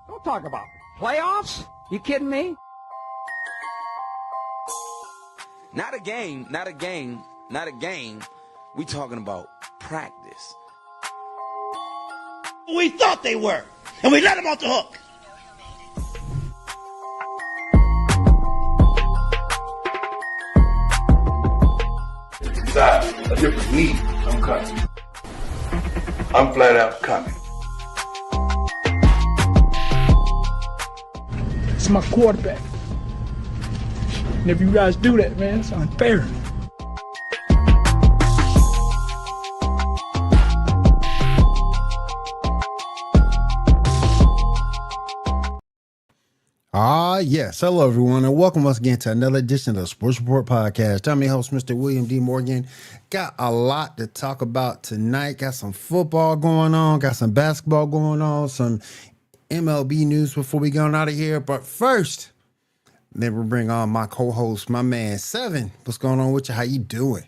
Don't talk about playoffs. You kidding me? Not a game, not a game, not a game. We talking about practice. We thought they were, and we let them off the hook. Decide a different league, I'm coming. I'm flat out coming. It's my quarterback. And if you guys do that, man, it's unfair. Yes. Hello, everyone, and welcome once again to another edition of the Sports Report Podcast. I'm your host, Mr. William D. Morgan. Got a lot to talk about tonight. Got some football going on, got some basketball going on, some MLB news before we get out of here. But first, then we'll bring on my co-host, my man, Seven. What's going on with you? How you doing?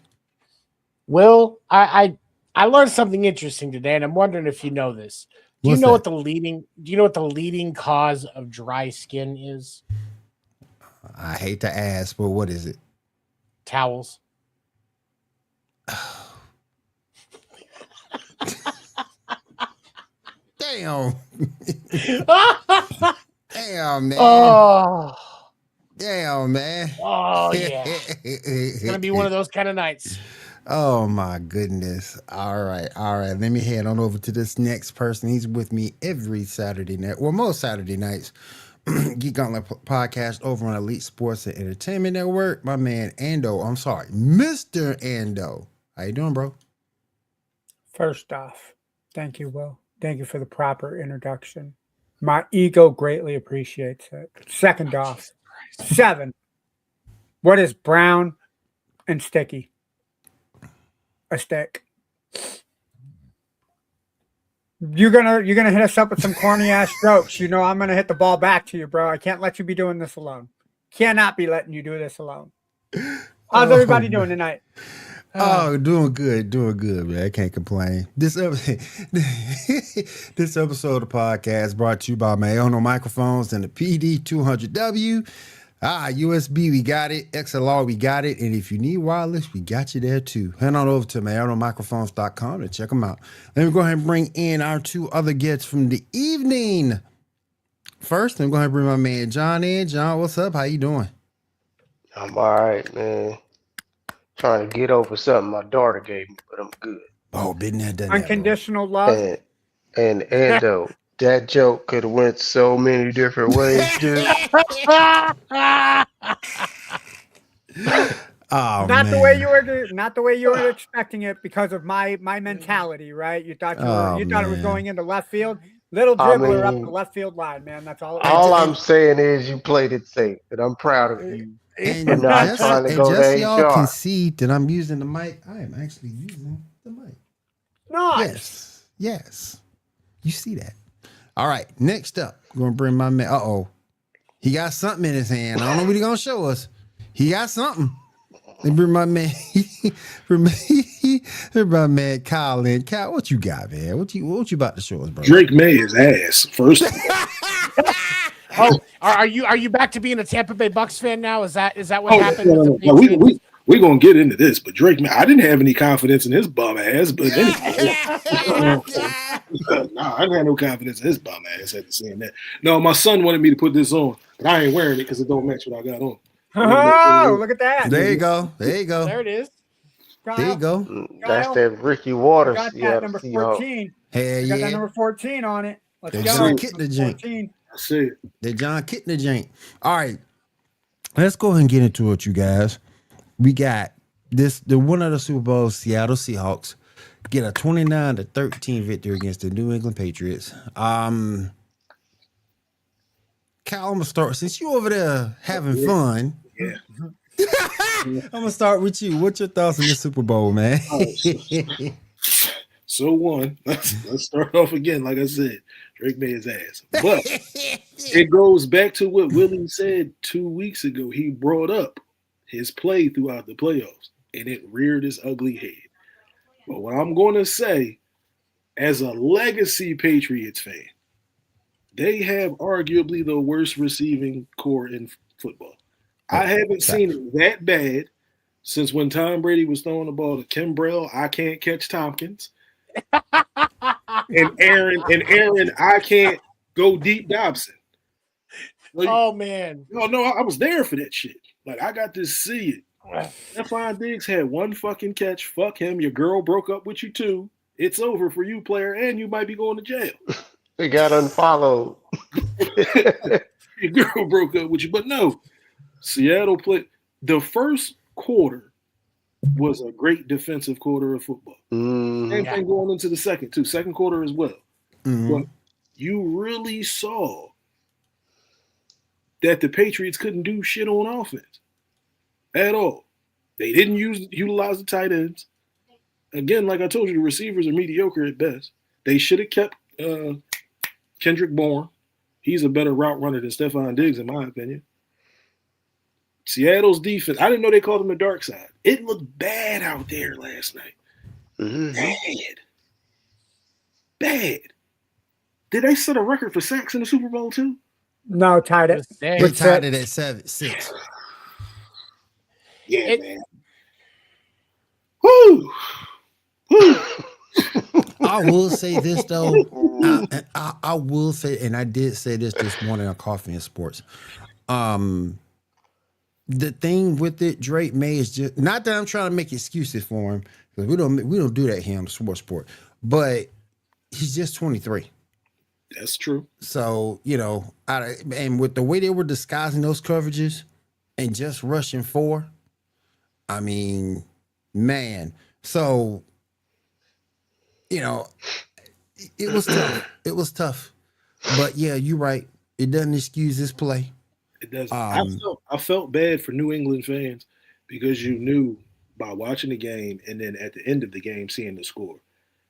Will, I learned something interesting today, and I'm wondering if you know this. Do you know what the leading cause of dry skin is? I hate to ask, but what is it? Towels. Damn. Damn, man. Oh. Damn, man. Oh, yeah. It's going to be one of those kind of nights. Oh, my goodness. All right. Let me head on over to this next person. He's with me every Saturday night. Well, most Saturday nights. Geek Gauntlet podcast over on Elite Sports and Entertainment Network. My man, Mr. Ando. How you doing, bro? First off, thank you, Will. Thank you for the proper introduction. My ego greatly appreciates it. Second off, Seven. What is brown and sticky? A stick. You're gonna hit us up with some corny ass jokes. You know I'm gonna hit the ball back to you, bro. I can't let you be doing this alone. Cannot be letting you do this alone. How's everybody doing tonight? Doing good, man. I can't complain. This episode of the podcast brought to you by Mayono microphones and the PD200W. USB, we got it. XLR, we got it. And if you need wireless, we got you there too. Head on over to mayonomicrophones.com and check them out. Let me go ahead and bring in our two other guests from the evening. First, I'm going to bring my man John in. John, what's up? How you doing? I'm all right, man. Trying to get over something my daughter gave me, but I'm good. Oh, been there, done Unconditional love. And Ando, that joke could have went so many different ways, dude. Not the way you were expecting it because of my mentality, right? You thought it was going into left field. Little dribbler up the left field line, man. That's all. All I'm saying is you played it safe, and I'm proud of you. And not trying to go just y'all can see that I'm using the mic. I am actually using the mic. Nice. Yes. You see that. All right. Next up, I'm going to bring my man. He got something in his hand. I don't know what he's going to show us. He got something. And bring my man, my man Kyle in. Kyle, what you got, man? What you about to show us, bro? Drake May his ass first. Are you back to being a Tampa Bay Bucks fan now? Is that what happened? No, we're gonna get into this, but Drake May, I didn't have any confidence in his bum ass, but anyway. I didn't have no confidence in his bum ass after saying that. No, my son wanted me to put this on, but I ain't wearing it because it don't match what I got on. Oh, look at that. There you go. There it is. There you go. That's Kyle, that Ricky I Waters. got Yeah, that number 14. Hell I got that yeah. number 14 on it. Let's They go. John Kitna jank. 14. I see it. They John Kitna jank. All right. Let's go ahead and get into it, you guys. We got the winner of the Super Bowl, Seattle Seahawks, get a 29-13 victory against the New England Patriots. Kyle, I'm gonna start since you over there having fun. Yeah. I'm gonna start with you. What's your thoughts on the Super Bowl, man? So one, let's start off again. Like I said, Drake made his ass. But it goes back to what Willie said 2 weeks ago. He brought up his play throughout the playoffs, and it reared its ugly head. But what I'm going to say, as a legacy Patriots fan, they have arguably the worst receiving core in football. I haven't seen it that bad since when Tom Brady was throwing the ball to Kimbrell. I can't catch Tompkins. and Aaron, I can't go deep Dobson. Like, Oh man. no, I was there for that shit. Like, I got to see it. Stephon Diggs had one fucking catch. Fuck him. Your girl broke up with you too. It's over for you, player, and you might be going to jail. He got unfollowed. Your girl broke up with you. But no, Seattle played. The first quarter was a great defensive quarter of football. Same thing going into the second, too. Second quarter as well. But you really saw that the Patriots couldn't do shit on offense at all. They didn't utilize the tight ends. Again, like I told you, the receivers are mediocre at best. They should have kept Kendrick Bourne. He's a better route runner than Stephon Diggs, in my opinion. Seattle's defense, I didn't know they called him the dark side. It looked bad out there last night. Bad. Did they set a record for sacks in the Super Bowl too? No, tied it. They tied it at 7-6. Yeah, man. Woo! I will say this though. I will say, and I did say this morning on Coffee and Sports. The thing with it, Drake May is just not that I'm trying to make excuses for him because we don't do that here on the Sports Sport, but he's just 23. That's true. So and with the way they were disguising those coverages and just rushing 4, I mean, man. So it was tough. It was tough, but yeah, you're right. It doesn't excuse this play. It doesn't. I felt bad for New England fans because you knew by watching the game and then at the end of the game seeing the score,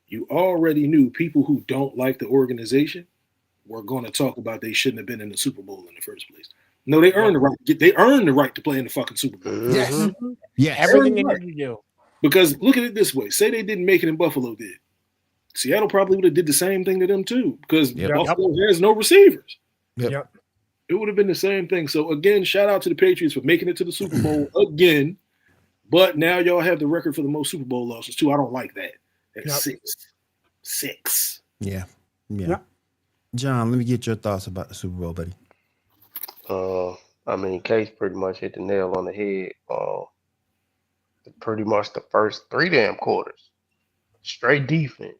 you already knew people who don't like the organization were going to talk about they shouldn't have been in the Super Bowl in the first place. No, they earned the right. They earned the right to play in the fucking Super Bowl. Yes, yes. Everything they need to do. Because look at it this way: say they didn't make it and Buffalo did, Seattle probably would have did the same thing to them too. Because Buffalo has no receivers. Yep. It would have been the same thing. So, again, shout out to the Patriots for making it to the Super Bowl again. But now y'all have the record for the most Super Bowl losses, too. I don't like that. That's 6. Yeah. John, let me get your thoughts about the Super Bowl, buddy. I mean, Case pretty much hit the nail on the head. Pretty much the first 3 damn quarters. Straight defense.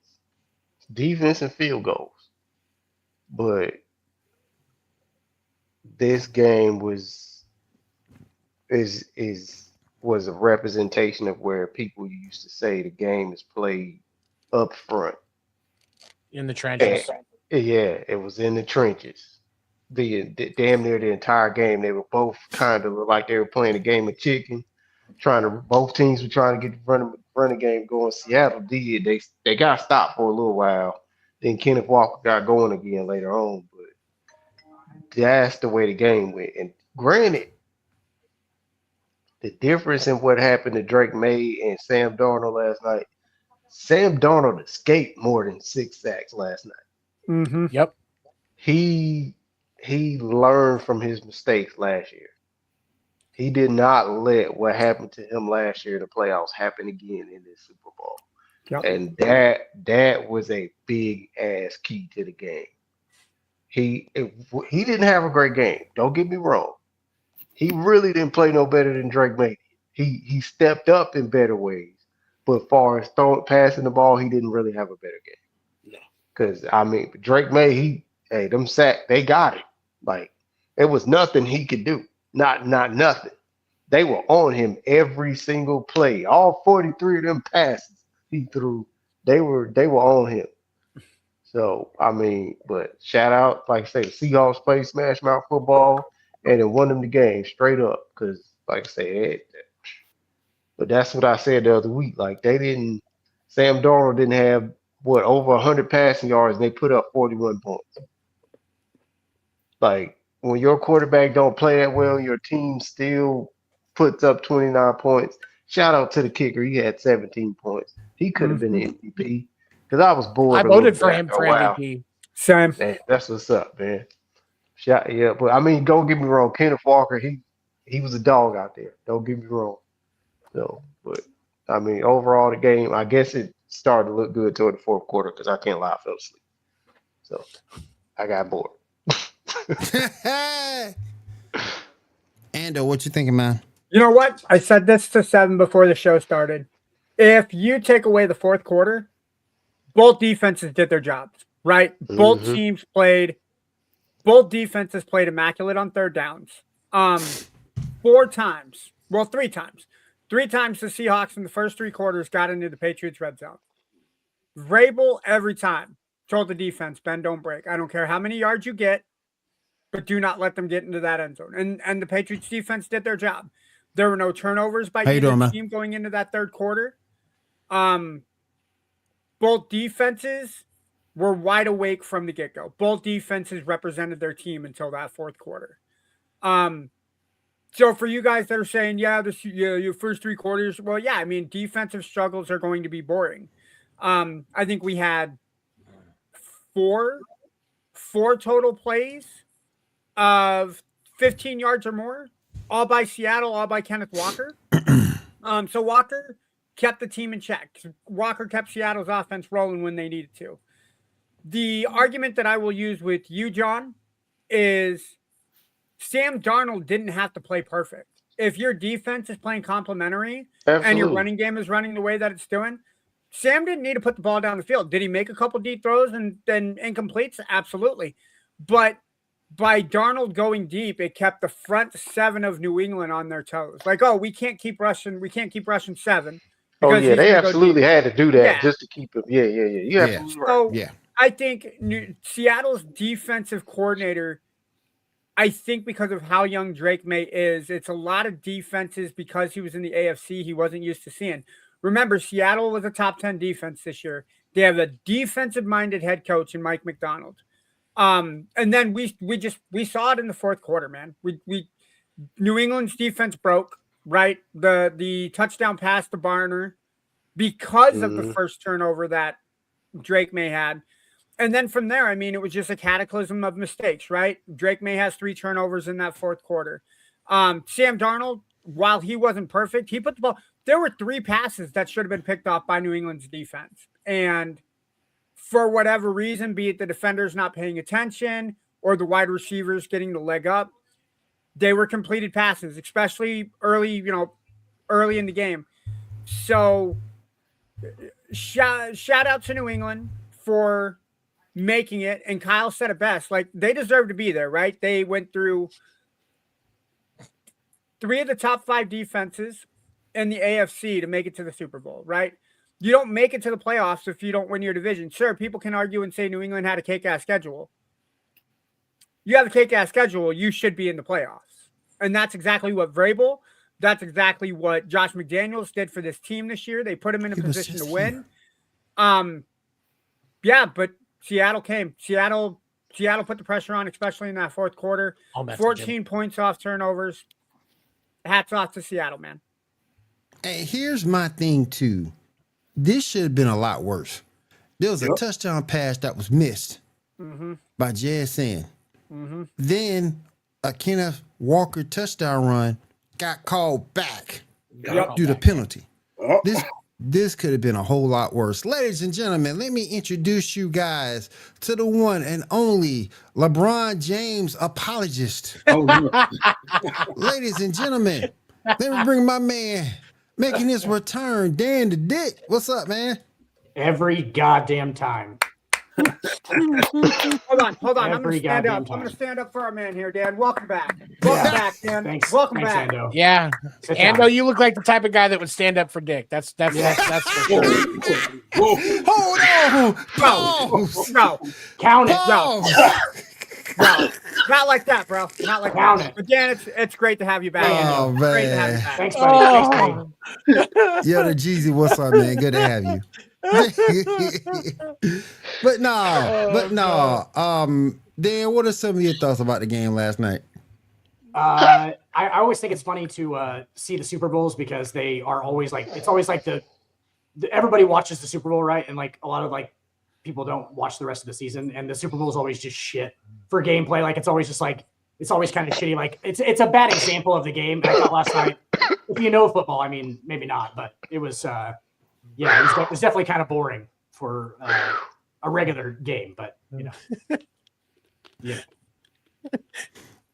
Defense and field goals. But this game was a representation of where people used to say the game is played up front. In the trenches. Yeah, it was in the trenches. Damn near the entire game, they were both kind of like they were playing a game of chicken. Both teams were trying to get the running game going. Seattle did. They got stopped for a little while. Then Kenneth Walker got going again later on. That's the way the game went. And granted, the difference in what happened to Drake May and Sam Darnold last night, Sam Darnold escaped more than 6 sacks last night. Mm-hmm. Yep. He learned from his mistakes last year. He did not let what happened to him last year in the playoffs happen again in this Super Bowl. Yep. And that was a big ass key to the game. He didn't have a great game. Don't get me wrong. He really didn't play no better than Drake May. He stepped up in better ways. But as far as passing the ball, he didn't really have a better game. No. Because I mean, Drake May, them sack, they got it. Like it was nothing he could do. Not nothing. They were on him every single play. All 43 of them passes he threw, they were on him. So I mean, but shout out, like I say, the Seahawks played smash mouth football and it won them the game straight up. Because like I say, but that's what I said the other week. Like Sam Darnold didn't have over 100 passing yards, and they put up 41 points. Like when your quarterback don't play that well, your team still puts up 29 points. Shout out to the kicker. He had 17 points. He could have been the MVP because I was bored. I voted for him for MVP. Same. Man, that's what's up, man. But I mean, don't get me wrong. Kenneth Walker, he was a dog out there. Don't get me wrong. So, but I mean, overall, the game, I guess it started to look good toward the fourth quarter because I can't lie, I fell asleep. So I got bored. Ando, what you thinking, man? You know what? I said this to 7 before the show started. If you take away the fourth quarter, both defenses did their jobs, right? Both defenses played immaculate on third downs. 4 times. Well, 3 times. 3 times the Seahawks in the first 3 quarters got into the Patriots' red zone. Vrabel every time told the defense, bend, don't break. I don't care how many yards you get, but do not let them get into that end zone. And the Patriots defense did their job. There were no turnovers by either team going into that third quarter. Both defenses were wide awake from the get-go. Both defenses represented their team until that fourth quarter. So for you guys that are saying, your first 3 quarters, well, yeah, I mean, defensive struggles are going to be boring. I think we had 4 total plays of 15 yards or more, all by Seattle, all by Kenneth Walker. So Walker kept the team in check. Walker kept Seattle's offense rolling when they needed to. The argument that I will use with you, John, is Sam Darnold didn't have to play perfect. If your defense is playing complementary and your running game is running the way that it's doing, Sam didn't need to put the ball down the field. Did he make a couple deep throws and then incompletes? Absolutely. But by Darnold going deep, it kept the front 7 of New England on their toes. Like, oh, we can't keep rushing 7. Oh, yeah, they absolutely had to do that just to keep him. Yeah. I think Seattle's defensive coordinator, I think because of how young Drake May is, it's a lot of defenses because he was in the AFC he wasn't used to seeing. Remember, Seattle was a top 10 defense this year. They have a defensive-minded head coach in Mike McDonald. And then we saw it in the fourth quarter, man. New England's defense broke, right? The touchdown pass to Barner because of the first turnover that Drake May had. And then from there, I mean, it was just a cataclysm of mistakes, right? Drake May has 3 turnovers in that fourth quarter. Sam Darnold, while he wasn't perfect, he put the ball. There were 3 passes that should have been picked off by New England's defense. And for whatever reason, be it the defenders not paying attention or the wide receivers getting the leg up, they were completed passes, especially early in the game. So shout out to New England for making it. And Kyle said it best. Like, they deserve to be there, right? They went through 3 of the top 5 defenses in the AFC to make it to the Super Bowl, right? You don't make it to the playoffs if you don't win your division. Sure, people can argue and say New England had a cake-ass schedule. You have a cake-ass schedule, you should be in the playoffs. And that's exactly what Vrabel, that's exactly what Josh McDaniels did for this team this year. They put him in a position to win. But Seattle came. Seattle put the pressure on, especially in that fourth quarter. 14 points off turnovers. Hats off to Seattle, man. Hey, here's my thing, too. This should have been a lot worse. There was a touchdown pass that was missed by JSN. Then a Kenneth Walker touchdown run got called back due to penalty. This could have been a whole lot worse. Ladies and gentlemen, let me introduce you guys to the one and only LeBron James apologist. Ladies and gentlemen, let me bring my man, Making his return, Dan the Dick. What's up, man? Every goddamn time. Hold on. I'm Every gonna stand goddamn up. I'm time. gonna stand up for our man here, Dan. Welcome back. Welcome back, Dan. Thanks. Welcome Thanks, back. Ando. Yeah, Sit down. Ando, you look like the type of guy that would stand up for Dick. That's for sure. Whoa. Hold on. Pause. No, Count it. Pause. no, not like that, bro. Not like Count that. it. But Dan, it's great to have you back. Oh, Ando. Great to have you man. back. Thanks, buddy. Thanks, buddy. Yo, the Jeezy, what's up, man? Good to have you. but no. Dan, what are some of your thoughts about the game last night? I always think it's funny to see the Super Bowls because they are always like it's always like the everybody watches the Super Bowl, right? And like a lot of like people don't watch the rest of the season, and the Super Bowl is always just shit for gameplay. Like it's always just like it's always kind of shitty. Like it's a bad example of the game. I thought last night, if you know football, I mean maybe not, but it was it was definitely kind of boring for a regular game. But you know, yeah.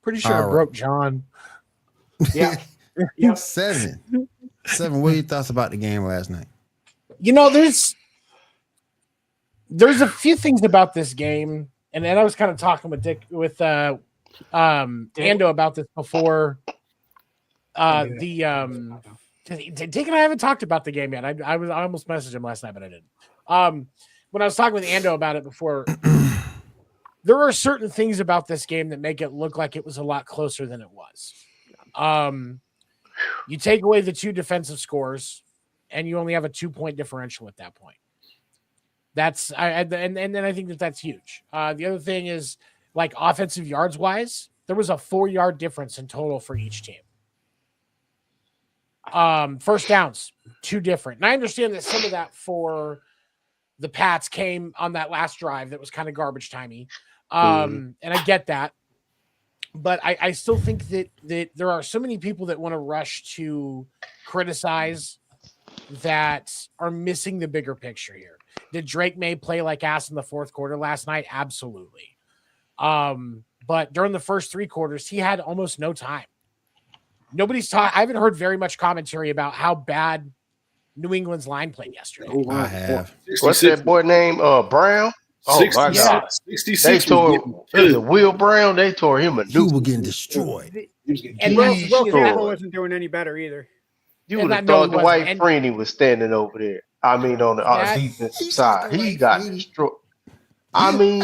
Pretty sure All I right. broke John. Yeah. Yep. Seven. What are your thoughts about the game last night? You know, there's a few things about this game, and then I was kind of talking with Ando about this before. Dick and I haven't talked about the game yet. I almost messaged him last night, but I didn't. When I was talking with Ando about it before, there are certain things about this game that make it look like it was a lot closer than it was. You take away the 2 defensive scores, and you only have a 2-point differential at that point. And then I think that's huge. The other thing is, like offensive yards wise, there was a 4-yard difference in total for each team. First downs, 2 different. And I understand that some of that for the Pats came on that last drive that was kind of garbage timey. And I get that. But I still think that there are so many people that want to rush to criticize that are missing the bigger picture here. Did Drake May play like ass in the fourth quarter last night? Absolutely. But during the first 3 quarters, he had almost no time. I haven't heard very much commentary about how bad New England's line played yesterday. I have. What's that boy name? Brown? Oh, 60, my God. 66 They was tore getting- Will Brown. They tore him a He new. was getting destroyed. he was getting And Will that's- Campbell wasn't doing any better either. You and would have that no, thought the he wasn't. white Freeney was standing over there. I mean, on the defensive side. He got destroyed. I mean,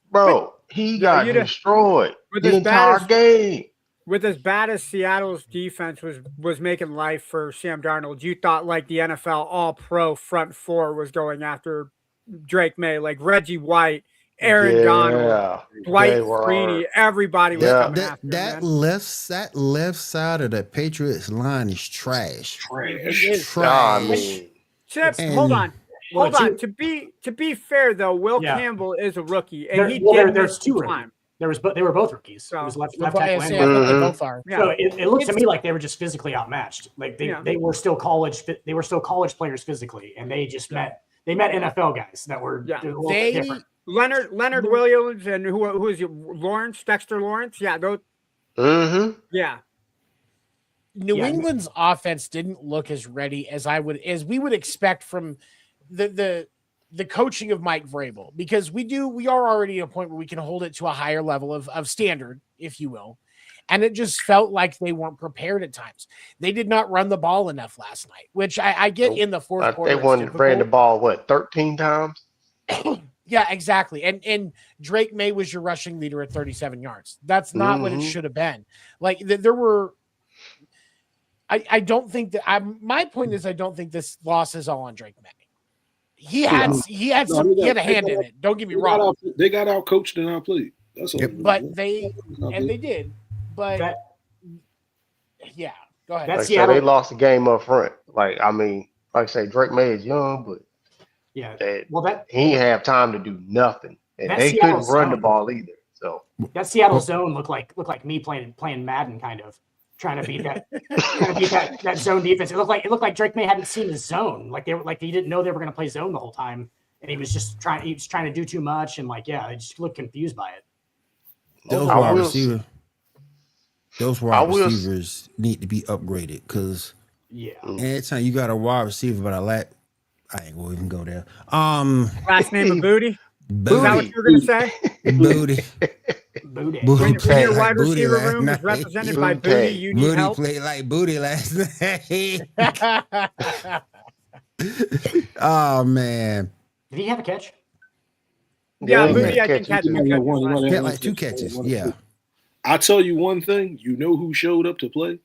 bro, he got destroyed with the as bad entire game. With as bad as Seattle's defense was making life for Sam Darnold, you thought like the NFL All-Pro front 4 was going after Drake May, like Reggie White, Aaron Donald, Dwight Freeney, everybody was coming after him. That left side of the Patriots line is trash. Trash. Chip, hold on. To be fair though, Will Campbell is a rookie, and there's 2 rookies. They were both rookies. So, it was left tackle. They both are. Yeah. So it looked to me like they were just physically outmatched. Like they were still college players physically, and they just met NFL guys that were a little bit different. Leonard Williams and who is Lawrence, Dexter Lawrence? Yeah, those. Yeah. New England's offense didn't look as ready as we would expect from the coaching of Mike Vrabel, because we are already at a point where we can hold it to a higher level of standard, if you will. And it just felt like they weren't prepared at times. They did not run the ball enough last night, which I get in the fourth quarter. They ran the ball, 13 times? Yeah, exactly. And Drake May was your rushing leader at 37 yards. That's not what it should have been. Like there were, I don't think that my point is, I don't think this loss is all on Drake May. He had a hand in it. Don't get me wrong. They got out coached and out played. That's all. But they did. But yeah, go ahead. Like Seattle, they lost the game up front. Like I say, Drake May is young, but he ain't have time to do nothing, and they couldn't run the ball either. So that Seattle zone looked like me playing Madden, kind of trying to beat that zone defense. It looked like Drake May hadn't seen the zone. Like he didn't know they were going to play zone the whole time, and he was trying to do too much, and I just looked confused by it. Those wide receivers need to be upgraded, because Yeah. Anytime you got a wide receiver, but I ain't gonna even go there. Last name of Booty. Is Booty. that what you were gonna say? Booty. Booty. When your Like wide Booty receiver last room night. is represented Booty. by Booty, you need Booty help. played like Booty last night. Oh man. Did he have a catch? Yeah, he Booty, had I think catches. had He might 2 have catches. one. He last might night. He have had like 2 catches. one or Yeah. two. I'll tell you one thing. You know who showed up to play,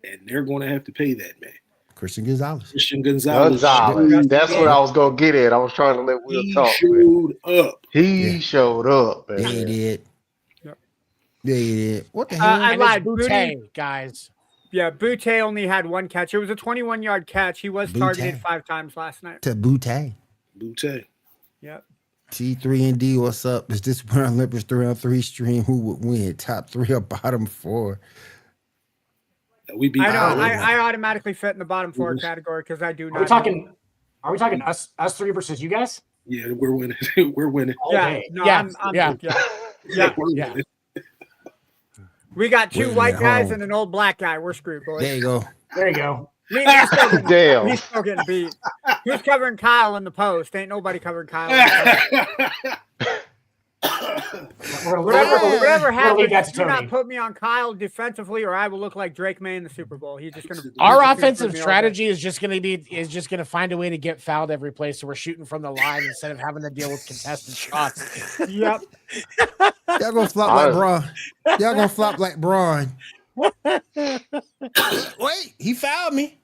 and they're going to have to pay that man. Christian Gonzalez. Christian Gonzalez. Gonzalez. That's what Yeah. I was gonna get at. I was trying to let Will He talk. showed up. He Yeah. showed up, man. Yeah, he did. Yep. Yeah, he did. What the hell? I And lied. it's Booty, Boutte, guys. yeah, Booty only had 1 catch. It was a 21-yard catch. He was Booty. targeted 5 times last night. To Boutte. Boutte. Yep. T3 and D, what's up? Is this one Olympus 3-on-3 stream? Who would win? Top 3 or bottom 4? We beat. I know. Iowa. I automatically fit in the bottom 4 Mhm. category because I do Are not. we talking? Are we talking us three versus you guys? Yeah, we're winning. We're winning. Yeah, Okay. no, Yeah, I'm yeah. yeah. We're Yeah. winning. We got 2 Wait a white minute, guys hold and an old black guy. We're screwed, boys. There you go. There you go. He's still getting, Damn. he's still getting beat. Who's covering Kyle in the post? Ain't nobody covering Kyle. In the post. Whatever leave that happens, to do not Tony. put me on Kyle defensively, or I will look like Drake May in the Super Bowl. He's just gonna. Our he's just gonna offensive put me all strategy is just going to find a way to get fouled every play, so we're shooting from the line instead of having to deal with contested shots. day. Yep. Y'all gonna flop like Braun. Y'all gonna flop like Braun. Wait, he fouled me.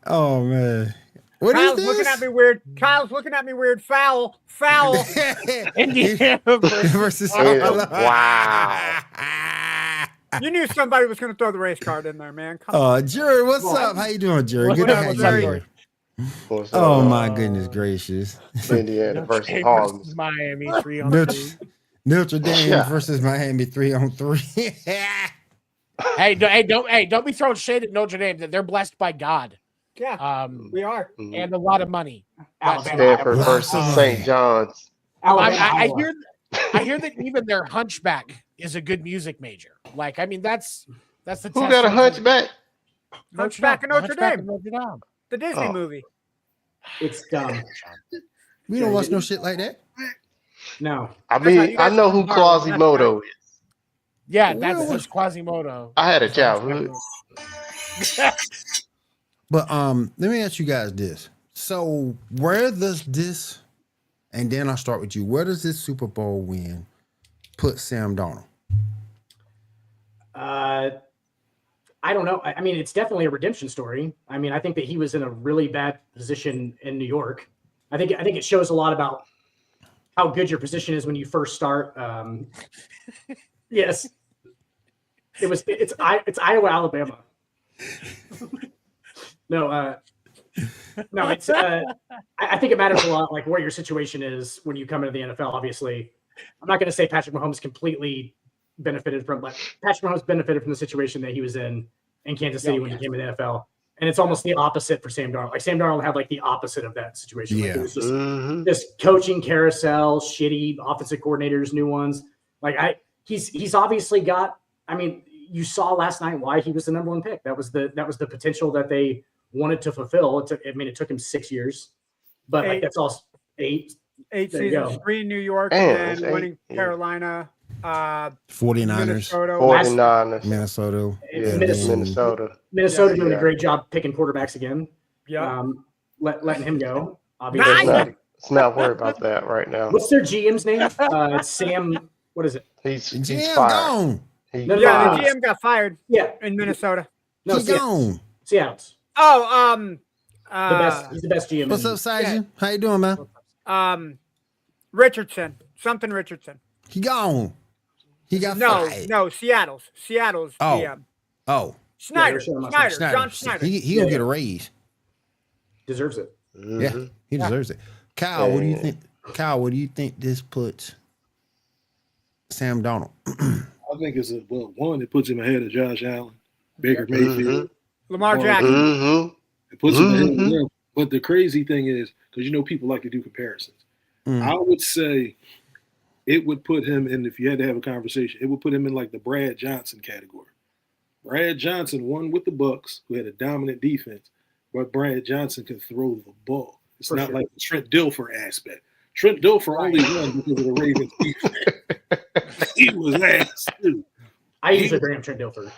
Oh man. What Kyle's is looking this? at me weird. Kyle's looking at me weird. Foul. Foul. Indiana versus Wow. You knew somebody was going to throw the race card in there, man. Come on. Jerry, what's up? How you doing, Jerry? What's Good to up, have what's you up, here. Jerry? What's Oh up? my goodness gracious. Indiana versus Hey, Harlem. versus Miami 3-on-3. Notre Dame Yeah. versus Miami 3-on-3. Don't be throwing shade at Notre Dame. They're blessed by God. Yeah, we are. And a lot of money. Alabama. Stanford Lots versus of St. money. John's. Alabama. I Iowa. hear that even their hunchback is a good music major. Like, I mean, that's the Who got a hunchback? Hunchback of Notre Hunchback Dame. of Notre Dame. The Disney Oh. movie. It's dumb. We don't watch no shit like that. No. I That's how mean, you I guys know who from Harlem. That's Quasimodo is. Yeah, Well, that's just Quasimodo. I had a childhood. But let me ask you guys this. So where does this, and then I'll start with you, where does this Super Bowl win put Sam Darnold? I don't know. I mean, it's definitely a redemption story. I mean, I think that he was in a really bad position in New York. I think it shows a lot about how good your position is when you first start. Yes, it's Iowa, Alabama. No, it's. I think it matters a lot, like where your situation is when you come into the NFL. Obviously, I'm not going to say Patrick Mahomes completely benefited from, but Patrick Mahomes benefited from the situation that he was in Kansas City when he came in the NFL. And it's almost the opposite for Sam Darnold. Like Sam Darnold had like the opposite of that situation. Like, Yeah. it was just this coaching carousel, shitty offensive coordinators, new ones. Like he's obviously got. I mean, you saw last night why he was the number 1 pick. That was the potential that they wanted to fulfill. It took him 6 years, but like that's all 8. 8 There you seasons, go. 3 in New York, Man, and it's then winning 8, yeah. Carolina, 49ers, Minnesota. 49ers. Minnesota. Yeah, Minnesota. Minnesota. doing Yeah. a great job picking quarterbacks again. Yeah. Letting him go. Obviously. Let's not worry about that right now. What's their GM's name? It's Sam. What is it? He's GM fired. gone. He's No, Yeah, the fired. GM got fired Yeah. in Minnesota. No, He gone. Seattle's. Oh, The best. He's the best GM. What's up, Sergeant? How you doing, man? Richardson, something Richardson. He gone. He got fired. No, Seattle's Oh. GM. Oh. Schneider, Schneider. John Schneider. He gonna get a raise. Deserves it. Yeah, he deserves it. Kyle, what do you think? Kyle, what do you think this puts Sam Darnold? I think it's one. It puts him ahead of Josh Allen, Baker Mayfield, Lamar Jackson. It puts him ahead of them. But the crazy thing is, because people like to do comparisons, I would say it would put him in. If you had to have a conversation, it would put him in like the Brad Johnson category, Brad Johnson won with the Bucks, who had a dominant defense, but Brad Johnson can throw the ball. It's not like the Trent Dilfer aspect. Trent Dilfer only won because of the Ravens defense. He was ass too. I usually bring up Trent Dilfer.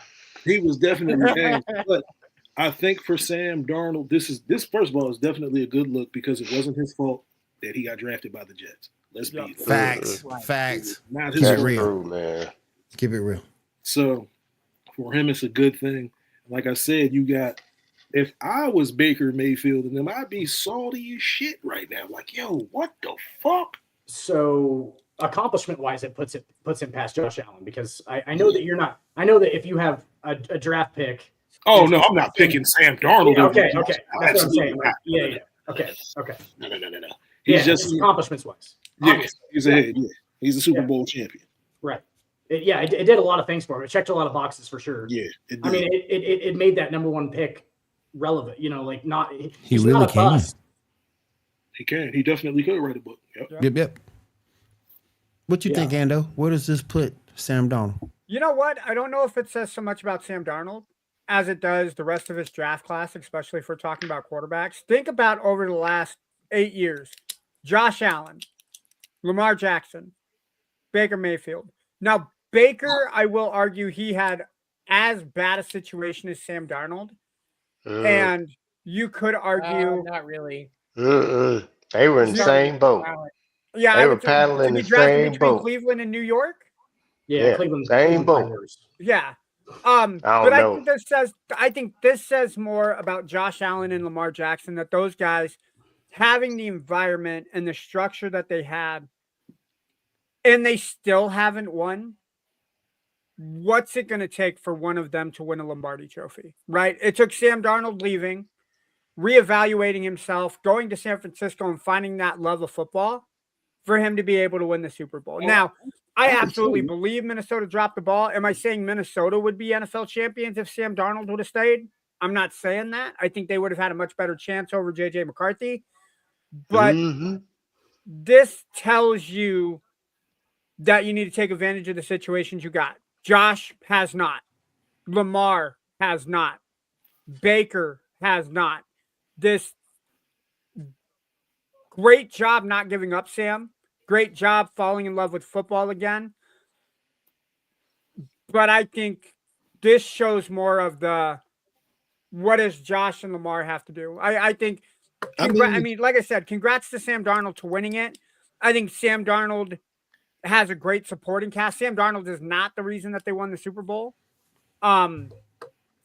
He was definitely ass, but I think for Sam Darnold, this first of all is definitely a good look because it wasn't his fault that he got drafted by the Jets. Let's be facts. Not Keep his it real, True, man. Keep it real. So for him, it's a good thing. Like I said, you got. If I was Baker Mayfield and them, I'd be salty as shit right now. Like, yo, what the fuck? So accomplishment wise, it puts him past Josh Allen because I know that you're not. I know that if you have a draft pick. Oh no, I'm not picking Sam Darnold. Yeah, okay. That's what I'm saying. Like, yeah. Okay. No. He's just accomplishments wise. Yeah, he's ahead. Yeah, he's a Super Bowl champion. Right. It did a lot of things for him. It checked a lot of boxes for sure. Yeah. I mean, it made that number one pick relevant. You know, like not. He really not a can. bust. He can. He definitely could write a book. Yep. What you think, Ando? Where does this put Sam Darnold? You know what? I don't know if it says so much about Sam Darnold as it does the rest of his draft class, especially if we're talking about quarterbacks. Think about over the last 8 years, Josh Allen, Lamar Jackson, Baker Mayfield. Now, Baker, I will argue he had as bad a situation as Sam Darnold. And you could argue. Not really. They were in the same boat. Yeah, they were paddling in the same boat. Cleveland and New York. Yeah, Cleveland. Same boat. Yeah. I think this says more about Josh Allen and Lamar Jackson, that those guys having the environment and the structure that they had, and they still haven't won. What's it going to take for one of them to win a Lombardi trophy, right? It took Sam Darnold leaving, reevaluating himself, going to San Francisco and finding that love of football for him to be able to win the Super Bowl. Now, I absolutely believe Minnesota dropped the ball. Am I saying Minnesota would be NFL champions if Sam Darnold would have stayed? I'm not saying that. I think they would have had a much better chance over J.J. McCarthy. But this tells you that you need to take advantage of the situations you got. Josh has not. Lamar has not. Baker has not. This great job not giving up, Sam. Great job falling in love with football again. But I think this shows more of the what does Josh and Lamar have to do. I think, like I said, congrats to Sam Darnold to winning it. I think Sam Darnold has a great supporting cast. Sam Darnold is not the reason that they won the Super Bowl. Sam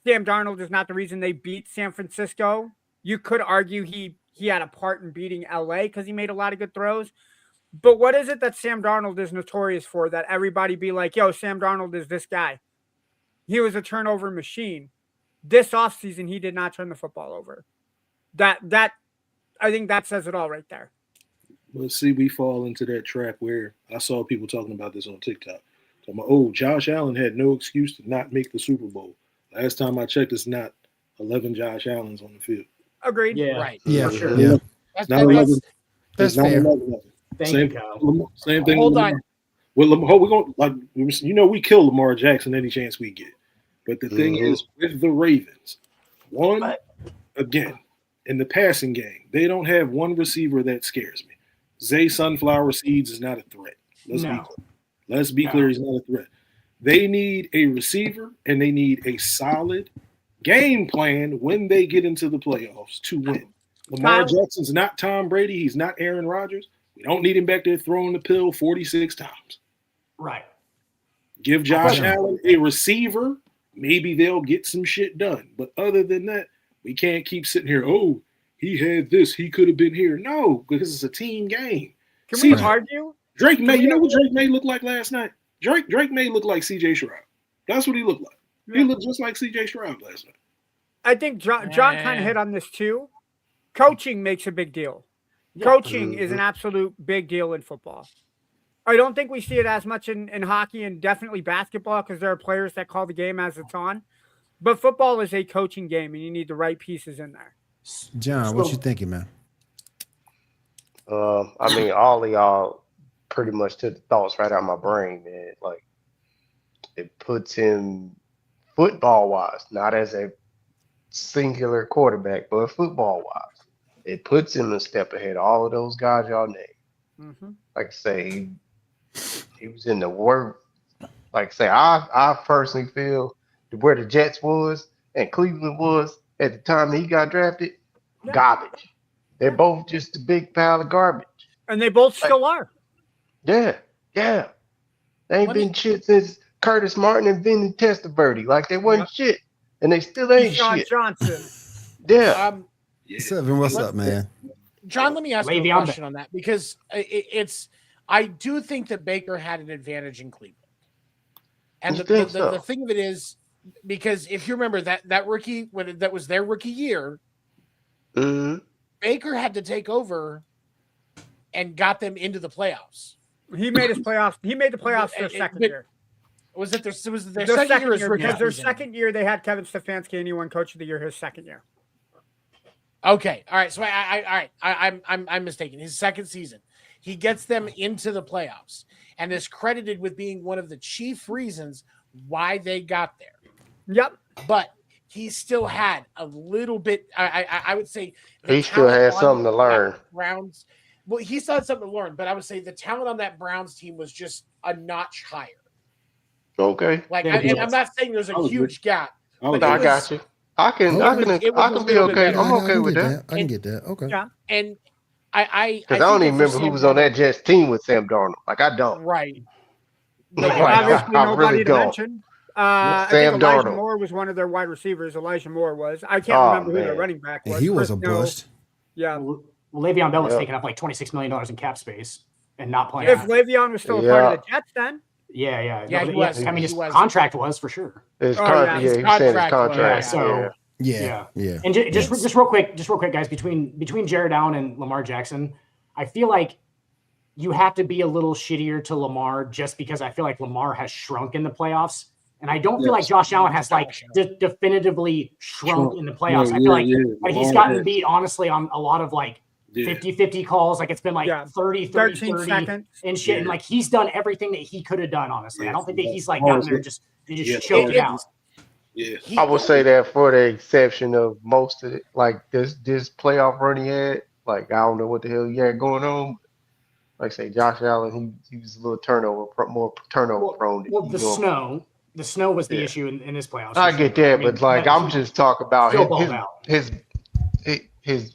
Darnold is not the reason they beat San Francisco. You could argue he had a part in beating LA because he made a lot of good throws. But what is it that Sam Darnold is notorious for that everybody be like, yo, Sam Darnold is this guy? He was a turnover machine. This offseason, he did not turn the football over. That I think that says it all right there. But see, we fall into that trap where I saw people talking about this on TikTok. Talking about, Josh Allen had no excuse to not make the Super Bowl. Last time I checked, it's not 11 Josh Allens on the field. Agreed. Yeah. Right. Yeah. For sure. Yeah. That's fair. Thank you, Kyle. Same thing. Hold with on. Lamar. Well, Lamar, we're going we kill Lamar Jackson any chance we get. But the thing is, with the Ravens, again, in the passing game, they don't have one receiver that scares me. Zay Sunflower Seeds is not a threat. Let's be clear, he's not a threat. They need a receiver, and they need a solid game plan when they get into the playoffs to win. Lamar Jackson's not Tom Brady. He's not Aaron Rodgers. We don't need him back there throwing the pill 46 times. Right. Give Josh Allen a receiver. Maybe they'll get some shit done. But other than that, we can't keep sitting here. Oh, he had this. He could have been here. No, because it's a team game. Can we argue? Drake May. You know what Drake May looked like last night? Drake May looked like C.J. Stroud. That's what he looked like. Yeah. He looked just like C.J. Stroud last night. I think John kind of hit on this too. Coaching makes a big deal. Yeah. Coaching is an absolute big deal in football. I don't think we see it as much in hockey and definitely basketball because there are players that call the game as it's on. But football is a coaching game, and you need the right pieces in there. John, what you thinking, man? All of y'all pretty much took the thoughts right out of my brain, man. Like, it puts him football wise, not as a singular quarterback, but football wise, it puts him a step ahead of all of those guys y'all named. Mm-hmm. Like I say, he was in the worst. Like I say, I personally feel where the Jets was and Cleveland was at the time he got drafted, garbage. They're both just a big pile of garbage. And they both still are. Yeah. They ain't been shit since Curtis Martin and Vinny Testaverde. Like they wasn't shit. And they still ain't Deshaun shit. Johnson. Yeah. Seven, what's up, man? John, let me ask you a Le'Veon question on that because I do think that Baker had an advantage in Cleveland. And the thing of it is, because if you remember that rookie, that was their rookie year, Baker had to take over and got them into the playoffs. He made the playoffs their second year. Was it their second year? Because their second year they had Kevin Stefanski and he won Coach of the Year his second year. Okay, all right. So I'm mistaken. His second season, he gets them into the playoffs and is credited with being one of the chief reasons why they got there. Yep. But he still had a little bit. I would say he still had something to learn. Browns. Well, he still had something to learn, but I would say the talent on that Browns team was just a notch higher. Okay. Like, I'm not saying there's a huge gap. I got you. I can be okay. I'm okay with that. I can get that. Okay. Yeah. And I don't even remember who was on that Jets team with Sam Darnold. Like I don't. Right. Obviously, nobody to mention. I think Elijah Darnold. Moore was one of their wide receivers. Elijah Moore was. I can't remember who their running back was. And he was a bust. Yeah. Well, Le'Veon Bell was taking up like $26 million in cap space and not playing. If Le'Veon was still a part of the Jets, then. Yeah. Yeah, he was. I mean, his contract was for sure. His contract. His contract. So. Yeah. And just real quick, guys, between Jared Allen and Lamar Jackson, I feel like you have to be a little shittier to Lamar just because I feel like Lamar has shrunk in the playoffs. And I don't feel like Josh Allen has like definitively shrunk in the playoffs. I feel like he's gotten beat, honestly, on a lot of like 50-50 calls. Like it's been like 30 seconds and shit. And like he's done everything that he could have done, honestly. I don't think that he's like gotten there and just choked it out. Yeah, I would say that for the exception of most of it, like this playoff run he had, like I don't know what the hell he had going on. Like I say, Josh Allen, he was a little more turnover prone. Well, the snow was the issue in this playoffs. I get that, but like I'm just talking about his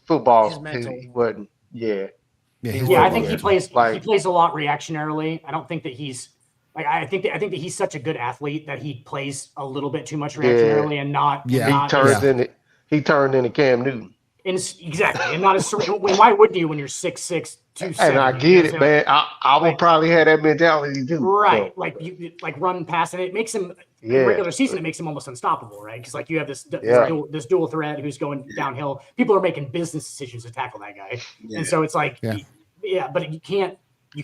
football. He wasn't. Yeah. I think he plays a lot reactionarily. I don't think that he's. Like I think that he's such a good athlete that he plays a little bit too much reactionarily and not. Yeah, he turned into Cam Newton. Exactly, and not as. Why wouldn't you when you're 6'6", 270? And I get it, man. I would probably have that mentality too. Right, so. like you run past, and it makes him in regular season. It makes him almost unstoppable, right? Because like you have this dual threat who's going downhill. People are making business decisions to tackle that guy, and so it's like, but you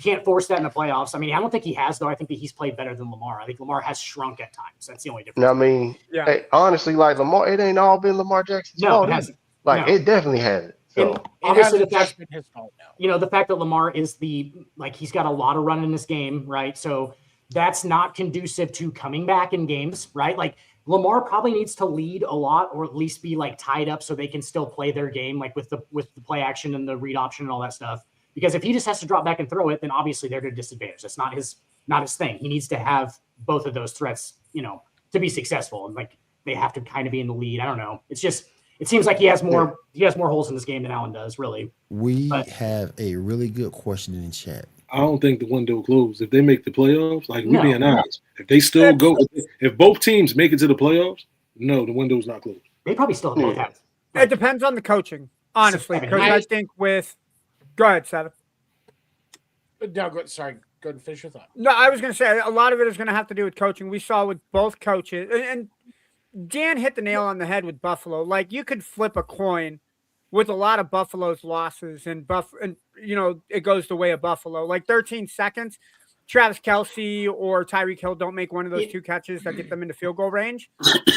can't force that in the playoffs. I mean, I don't think he has, though. I think that he's played better than Lamar. I think Lamar has shrunk at times. That's the only difference. I mean, hey, honestly, like Lamar, it ain't all been Lamar Jackson's fault. It hasn't. Like, it definitely hasn't. So. Obviously, the fact his fault now. The fact that Lamar is he's got a lot of run in this game, right? So that's not conducive to coming back in games, right? Like Lamar probably needs to lead a lot, or at least be like tied up so they can still play their game, like with the play action and the read option and all that stuff. Because if he just has to drop back and throw it, then obviously they're at a disadvantage. That's not his thing. He needs to have both of those threats, to be successful. And like they have to kind of be in the lead. I don't know. It's just it seems like he has more holes in this game than Allen does, really. We have a really good question in the chat. I don't think the window closed. If they make the playoffs, like we're being honest, if they still go, if both teams make it to the playoffs, no, the window's not closed. They probably still both have. It depends on the coaching, honestly, because I think go ahead, Seven. No, go ahead and finish your thought. No, I was going to say a lot of it is going to have to do with coaching. We saw with both coaches, and Dan hit the nail on the head with Buffalo. Like you could flip a coin with a lot of Buffalo's losses, and it goes the way of Buffalo. Like 13 seconds, Travis Kelce or Tyreek Hill don't make one of those two catches that get them into field goal range,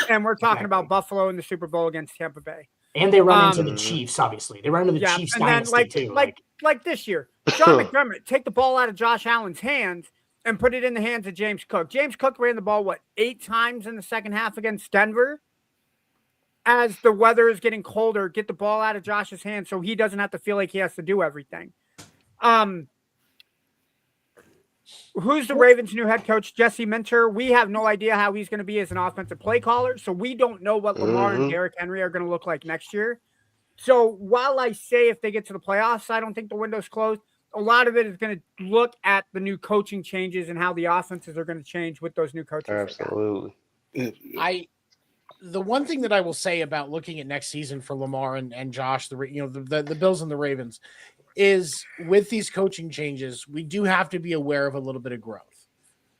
and we're talking about Buffalo in the Super Bowl against Tampa Bay. And they run into the Chiefs, obviously. They run into the Chiefs dynasty too. Like this year, Sean McDermott take the ball out of Josh Allen's hands and put it in the hands of James Cook. James Cook ran the ball, 8 times in the second half against Denver? As the weather is getting colder, get the ball out of Josh's hands so he doesn't have to feel like he has to do everything. Who's the Ravens' new head coach? Jesse Minter. We have no idea how he's going to be as an offensive play caller, so we don't know what Lamar and Derrick Henry are going to look like next year. So while I say if they get to the playoffs, I don't think the window's closed, a lot of it is going to look at the new coaching changes and how the offenses are going to change with those new coaches. Absolutely. The one thing that I will say about looking at next season for Lamar and Josh, the Bills and the Ravens, is with these coaching changes, we do have to be aware of a little bit of growth.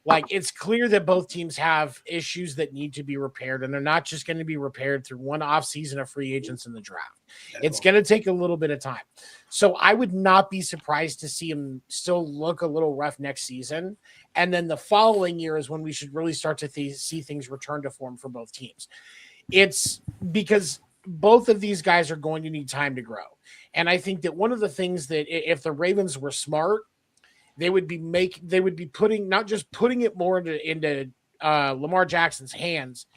Like, it's clear that both teams have issues that need to be repaired, and they're not just going to be repaired through one offseason of free agents in the draft. It's going to take a little bit of time. So I would not be surprised to see him still look a little rough next season. And then the following year is when we should really start to see things return to form for both teams. It's because both of these guys are going to need time to grow. And I think that one of the things that if the Ravens were smart, they would be putting not just putting it more into Lamar Jackson's hands.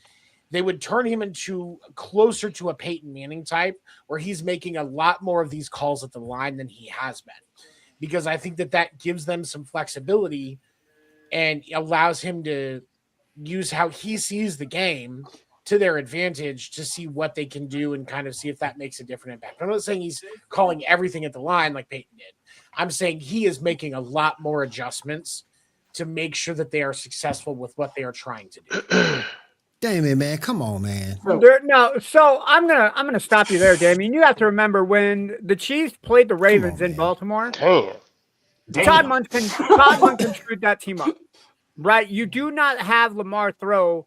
They would turn him into closer to a Peyton Manning type, where he's making a lot more of these calls at the line than he has been, because I think that gives them some flexibility and allows him to use how he sees the game to their advantage to see what they can do and kind of see if that makes a different impact. I'm not saying he's calling everything at the line like Peyton did. I'm saying he is making a lot more adjustments to make sure that they are successful with what they are trying to do. Damien, man, come on, man. So I'm gonna stop you there, Damien. You have to remember when the Chiefs played the Ravens in Baltimore. Damn. Todd Monken screwed that team up, right? You do not have Lamar throw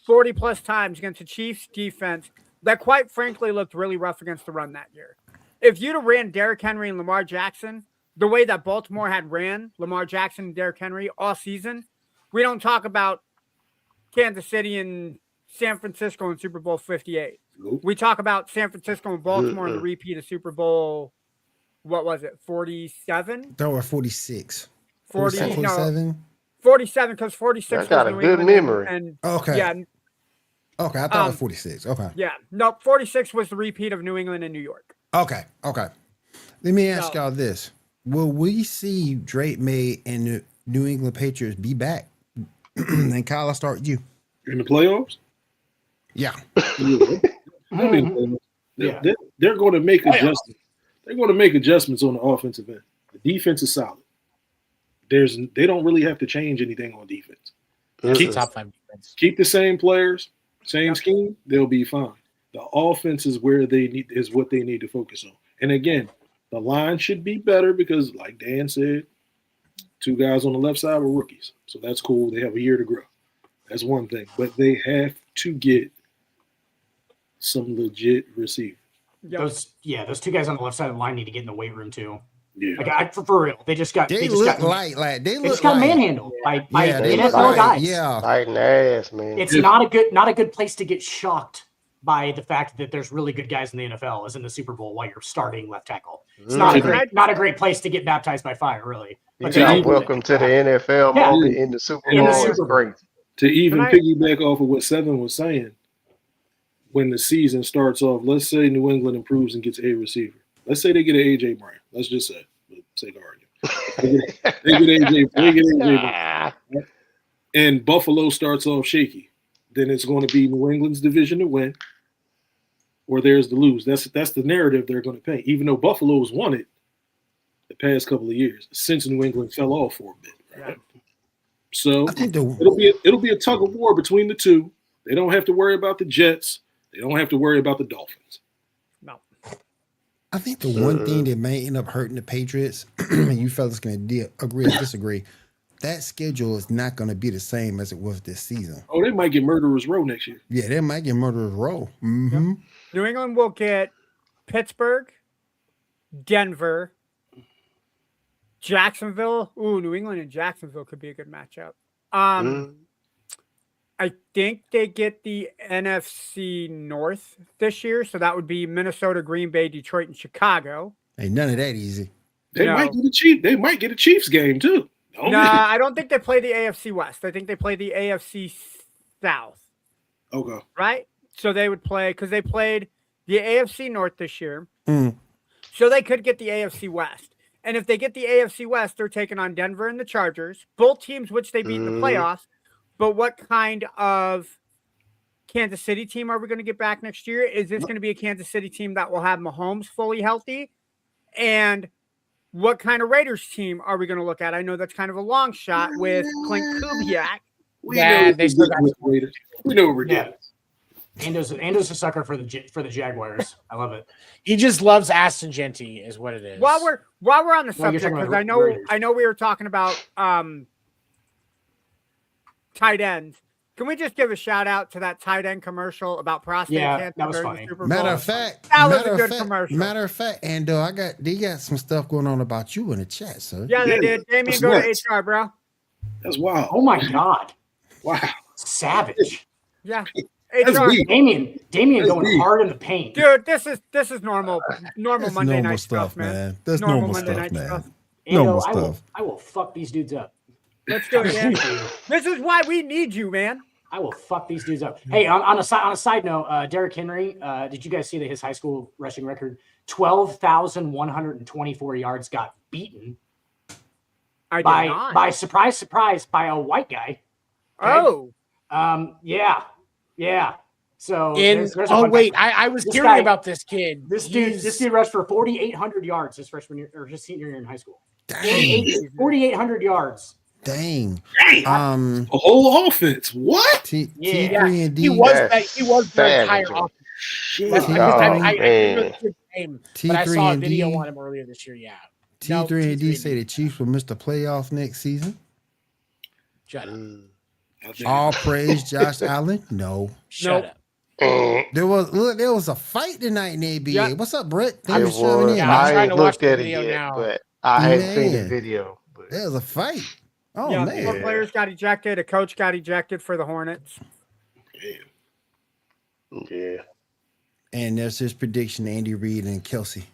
40 plus times against the Chiefs defense that, quite frankly, looked really rough against the run that year. If you'd have ran Derrick Henry and Lamar Jackson the way that Baltimore had ran Lamar Jackson and Derrick Henry all season, we don't talk about Kansas City and San Francisco in Super Bowl 58. Nope. We talk about San Francisco and Baltimore in the repeat of Super Bowl, what was it, 47? There were 46. 47? 47, because 46 I got was a New good England memory. And okay. Yeah. Okay, I thought it was 46. Okay. Yeah. No, 46 was the repeat of New England and New York. Okay. Let me ask y'all this. Will we see Drake May and the New England Patriots be back? And Kyle, I'll start you. In the playoffs? Yeah. They're going to make adjustments. They're going to make adjustments on the offensive end. The defense is solid. They don't really have to change anything on defense. Keep top 5 defense. Keep the same players, same scheme, they'll be fine. The offense is what they need to focus on. And again, the line should be better because, like Dan said, 2 guys on the left side were rookies. So that's cool. They have a year to grow. That's one thing. But they have to get some legit receivers. Those 2 guys on the left side of the line need to get in the weight room too. Yeah. Like for real. They just got manhandled by NFL guys. Yeah. Fighting ass, man. It's not a good place to get shocked by the fact that there's really good guys in the NFL is in the Super Bowl while you're starting left tackle. It's not a great place to get baptized by fire, really. But welcome to the NFL moment in the Super Bowl. It's great. To even piggyback off of what Seven was saying, when the season starts off, let's say New England improves and gets a receiver. Let's say they get an A.J. Brown. Let's just say, for the sake of argument. They get A.J. Brown. And Buffalo starts off shaky. Then it's going to be New England's division to win, or theirs to lose. That's the narrative they're going to paint. Even though Buffalo's won it the past couple of years, since New England fell off for a bit. Right? So I think it'll be a tug of war between the two. They don't have to worry about the Jets. They don't have to worry about the Dolphins. No. I think the one thing that may end up hurting the Patriots, and you fellas can agree or disagree, that schedule is not going to be the same as it was this season. Oh, they might get Murderers Row next year. Yeah, they might get Murderers Row. Mm-hmm. Yep. New England will get Pittsburgh, Denver, Jacksonville. Ooh, New England and Jacksonville could be a good matchup. I think they get the NFC North this year, so that would be Minnesota, Green Bay, Detroit, and Chicago. Ain't none of that easy. They might get a Chiefs game too. Oh, No, man. I don't think they play the AFC West. I think they play the AFC South. Okay. Right? So they would play because they played the AFC North this year. Mm. So they could get the AFC West. And if they get the AFC West, they're taking on Denver and the Chargers, both teams which they beat in the playoffs. But what kind of Kansas City team are we going to get back next year? Is this going to be a Kansas City team that will have Mahomes fully healthy? And what kind of Raiders team are we going to look at? I know that's kind of a long shot with Clint Kubiak. We know what we're getting. Ando's a sucker for the Jaguars. I love it. He just loves Aston Genty, is what it is. While we're on the Well, you're subject, talking because about I know we were talking about tight ends. Can we just give a shout out to that tight end commercial about prostate cancer? That was during funny. the Super Bowl? Matter of fact, that was a good commercial. Matter of fact, Ando, they got some stuff going on about you in the chat, sir. Yeah, they did. Damien, go to HR, bro. That's wild. Oh my God. Wow. Savage. Yeah. That's HR. weak. Damien That's going weak. hard in the paint. Dude, this is normal That's Monday normal night stuff, man. That's Normal normal Monday stuff, night man. stuff. Normal Ando, stuff. I will fuck these dudes up. Let's do it, man. This is why we need you, man. I will fuck these dudes up. Hey, on a side note, Derrick Henry, did you guys see that his high school rushing record, 12,124 yards, got beaten by surprise, by a white guy. Okay? Oh. Yeah. So I was hearing about this kid. This dude rushed for 4,800 yards his freshman year or his senior year in high school. Dang. 4,800 yards. Dang. A whole offense. What? T3 and D. He was their entire offense. Shit. I remember the name, but I T3 saw a and video D. on him earlier this year. Yeah. T3 and D say the Chiefs will miss the playoffs next season. Shut up. All praise Josh Allen. No. Shut up. There was a fight tonight in the NBA. Yeah. What's up, Brett? It Thanks for chiming was. in. Yeah, I'm I trying ain't to watch looked the at it video yet, now. but I hadn't seen the Man. video. But There was a fight. Oh yeah, man. 4 players got ejected. A coach got ejected for the Hornets. yeah. And there's his prediction: Andy Reid and Kelsey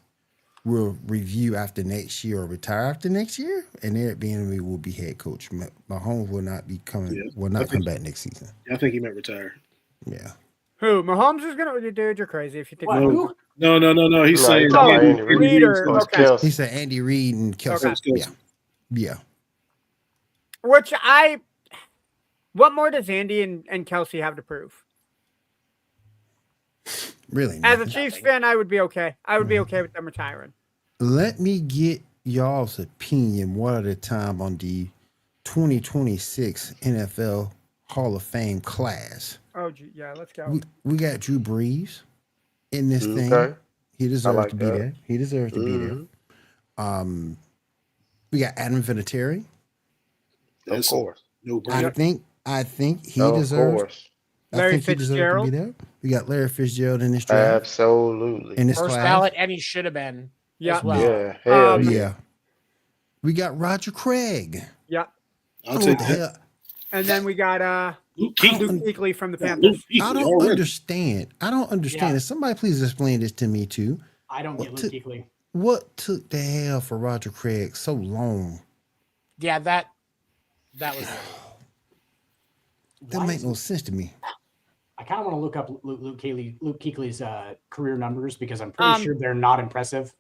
will review after next year or retire after next year, and Eric Bieniemy will be head coach. Mahomes will not be coming. Yeah. Will not come back next season. I think he might retire. Yeah. Who? Mahomes is gonna? Dude, you're crazy if you think. No. No. He's saying talking about Andy Andy Reid. Reid or- Coach okay. Kelsey. He said Andy Reid and Kelsey. Okay. Yeah. Yeah. What more does Andy and Kelsey have to prove? Really. As a nothing. Chiefs fan, I would be okay. I would be okay with them retiring. Let me get y'all's opinion one at a time on the 2026 NFL Hall of Fame class. Oh, yeah, let's go. We got Drew Brees in this thing. Okay. He deserves like to be that. there. He deserves to be there. We got Adam Vinatieri. Of course. No I brainer. think he Of deserves. course. I Larry think he deserves to Fitzgerald? be there. We got Larry Fitzgerald in this draft. Absolutely. In this First class. ballot, and he should have been. Yeah. As well. Yeah. Hell yeah. Yeah. We got Roger Craig. Yeah. I'll Who take the that. hell? And then we got Luke Luke Kuechly. Kuechly from the Yeah, Panthers. Luke Kuechly I don't already. understand. Yeah. If somebody please explain this to me too. I don't get Luke Kuechly. What took the hell for Roger Craig so long? Yeah, that was. That make no sense to me. I kind of want to look up Luke Kuechly's career numbers because I'm pretty sure they're not impressive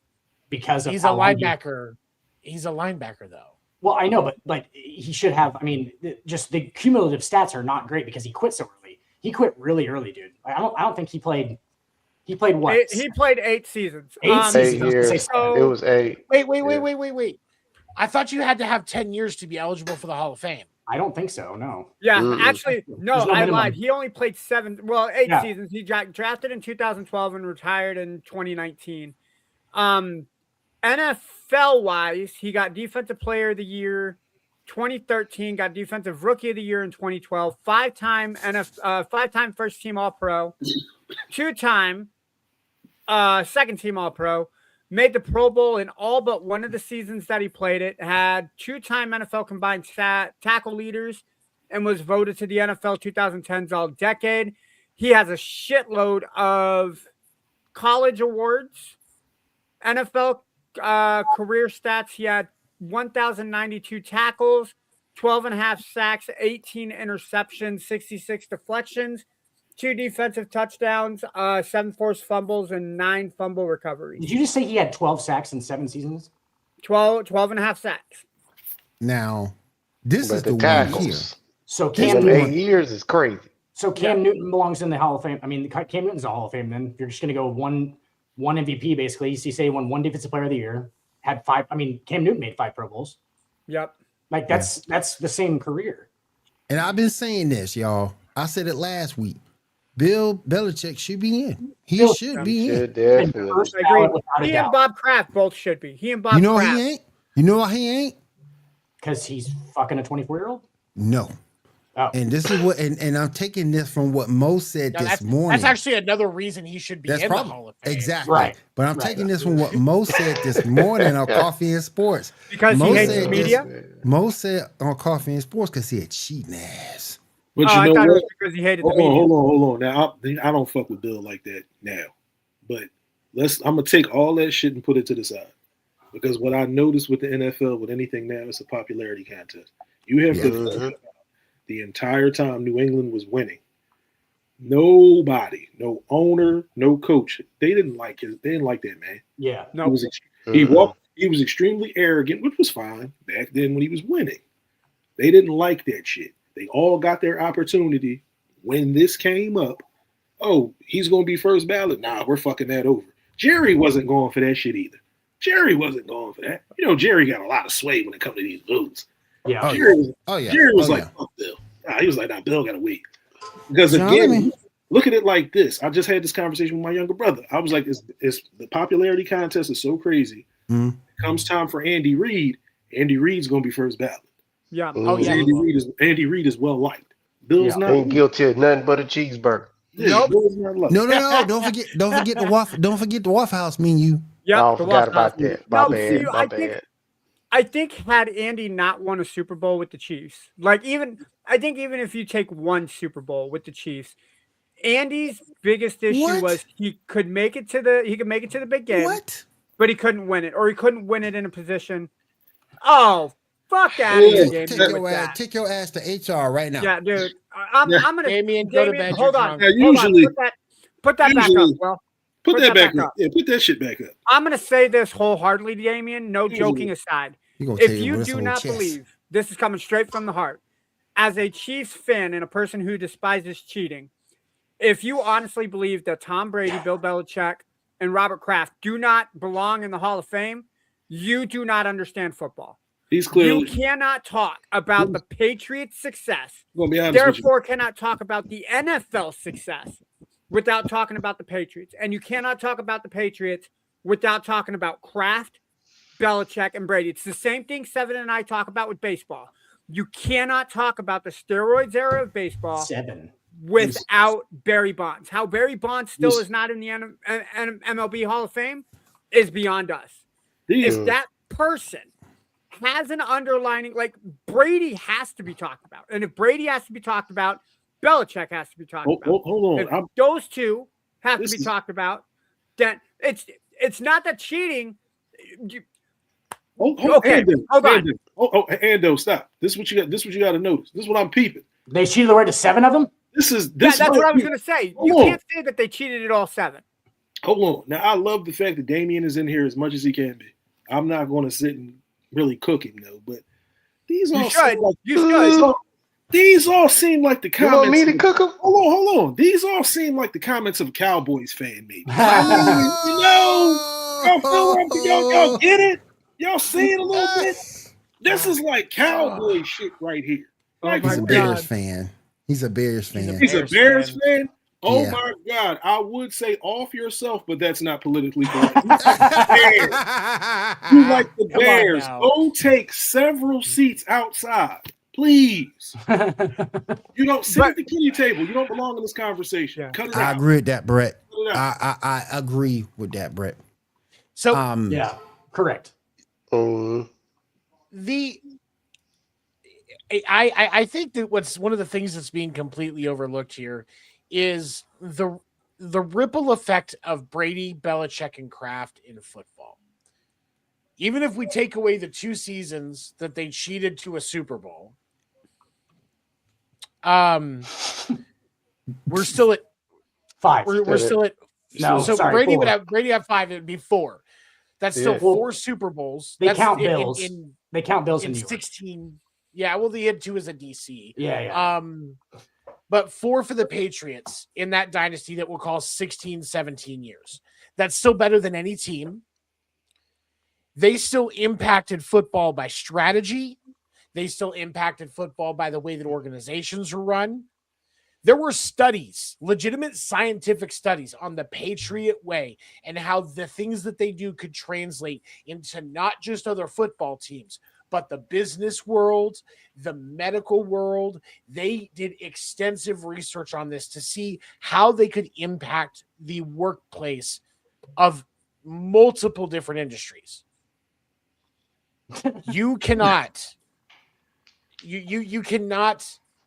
because of He's a how long linebacker. He's a linebacker, though. Well, I know, but he should have. I mean, just the cumulative stats are not great because he quit so early. He quit really early, dude. I don't think he played. He played what? He played 8 seasons. 8 seasons. 8 I was gonna say years. so. It was 8. Wait. I thought you had to have 10 years to be eligible for the Hall of Fame. I don't think so. No. Yeah, Mm-mm. actually, no, There's no I minimum. lied. He only played 8 Yeah. seasons. He drafted in 2012 and retired in 2019. NFL-wise, he got Defensive Player of the Year 2013, got Defensive Rookie of the Year in 2012, 5-time first team All-Pro, 2-time second team All-Pro, made the Pro Bowl in all but one of the seasons that he played it, had 2-time NFL combined tackle leaders, and was voted to the NFL 2010s All-Decade. He has a shitload of college awards, NFL career stats. He had 1,092 tackles, 12 and a half sacks, 18 interceptions, 66 deflections, 2 defensive touchdowns, 7 forced fumbles, and 9 fumble recoveries. Did you just say he had 12 sacks in 7 seasons? 12 and a half sacks. Now, this But is the the one tackles. here. So In Cam them Newton, 8 years is crazy. so Cam Newton belongs in the Hall of Fame. I mean, Cam Newton's a Hall of Fame. Then if you're just going to go one MVP basically. You say he won 1 Defensive Player of the Year, had 5. I mean, Cam Newton made 5 Pro Bowls. Yep. Like that's the same career. And I've been saying this, y'all. I said it last week. Bill Belichick should be in. He should be in. Should definitely. I agree. He and Bob Kraft both should be. He and Bob You know Kraft. he ain't? You know why he ain't? Because he's fucking a 24-year-old? No. Oh. And this is what, and I'm taking this from what Mo said this morning. That's actually another reason he should be in the Hall of Fame. Exactly. Right. But I'm taking this from what Mo said this morning on Coffee and Sports. Because Mo he hates said the media? Mo said on Coffee and Sports because he had cheating ass. But I you know thought it what? was because he hated the media. Hold on. Now I don't fuck with Bill like that now. But I'm gonna take all that shit and put it to the side. Because what I noticed with the NFL, with anything now, it's a popularity contest. You have to the entire time New England was winning. Nobody, no owner, no coach. They didn't like that man. Yeah. No. He was extremely arrogant, which was fine back then when he was winning. They didn't like that shit. They all got their opportunity when this came up. Oh, he's going to be first ballot. Nah, we're fucking that over. Jerry wasn't going for that shit either. Jerry wasn't going for that. You know, Jerry got a lot of sway when it comes to these votes. Yeah. Jerry was like, fuck Bill. Nah, he was like, nah, Bill got to wait. Because again, look at it like this. I just had this conversation with my younger brother. I was like, it's the popularity contest is so crazy. Mm-hmm. Comes time for Andy Reid. Andy Reid's going to be first ballot. Yeah. Oh, yeah. Andy Reid is well liked. Bill's not Ain't guilty of nothing but a cheeseburger. Nope. Bill's not loved. No. Don't forget the Waffle. Don't forget the Waffle House menu. Yep, I the forgot Waffle about House. that. No, My see, bad. I think had Andy not won a Super Bowl with the Chiefs, even if you take one Super Bowl with the Chiefs, Andy's biggest issue was he could make it to the big game, but he couldn't win it, or he couldn't win it in a position. Oh, fuck out of here, Damien. Take your ass to HR right now. Yeah, dude. I'm gonna Damien, go to bed. Hold on. Now, Hold on. usually- Put that back up. Well, Put that back up. Yeah, put that shit back up. I'm gonna say this wholeheartedly, Damien. No joking aside. If you do not believe, this is coming straight from the heart, as a Chiefs fan and a person who despises cheating, if you honestly believe that Tom Brady, Bill Belichick, and Robert Kraft do not belong in the Hall of Fame, you do not understand football. He's clearly. You cannot talk about the Patriots' success, I'm gonna be honest with you. therefore cannot talk about the NFL success without talking about the Patriots. And you cannot talk about the Patriots without talking about Kraft, Belichick, and Brady. It's the same thing Seven and I talk about with baseball. You cannot talk about the steroids era of baseball without Barry Bonds. How Barry Bonds still is not in the MLB Hall of Fame is beyond us. If that person has an underlining, like Brady has to be talked about. And if Brady has to be talked about, Belichick has to be talked about. Hold on. If those two have to be talked about, then it's not that cheating. Hold on. Ando, stop. This is what you got. This is what you got to notice. This is what I'm peeping. They cheated the way to 7 of them. That's what I was going to say. You can't say that they cheated at all 7. Hold on. Now I love the fact that Damien is in here as much as he can be. I'm not going to sit and really cook him though, but these all these all seem like the comments. You want me to cook them? Hold on. These all seem like the comments of a Cowboys fan, maybe. Y'all get it? Y'all see it a little bit? This is like Cowboy shit right here. He's a Bears fan. He's a Bears fan. He's a Bears fan? Oh my God. I would say off yourself, but that's not politically correct. You like the Bears. Go take several seats outside. Please. You don't sit at the kitty table. You don't belong in this conversation. Cut it out. I agree with that, Brett. I agree with that, Brett. So yeah, correct. I think that what's one of the things that's being completely overlooked here is the ripple effect of Brady, Belichick, and Kraft in football. even if we take away the 2 seasons that they cheated to a Super Bowl, we're still at 5. We're still at No, so sorry, Brady 4. would have 5. It'd be 4. That's still 4 Super Bowls. They That's count Bills. in They count Bills in in New York. 16. Yeah, well, they had 2 as a DC. Yeah. But 4 for the Patriots in that dynasty that we'll call 16, 17 years. That's still better than any team. They still impacted football by strategy. They still impacted football by the way that organizations were run. There were studies, legitimate scientific studies on the Patriot way and how the things that they do could translate into not just other football teams, but the business world, the medical world. They did extensive research on this to see how they could impact the workplace of multiple different industries. You cannot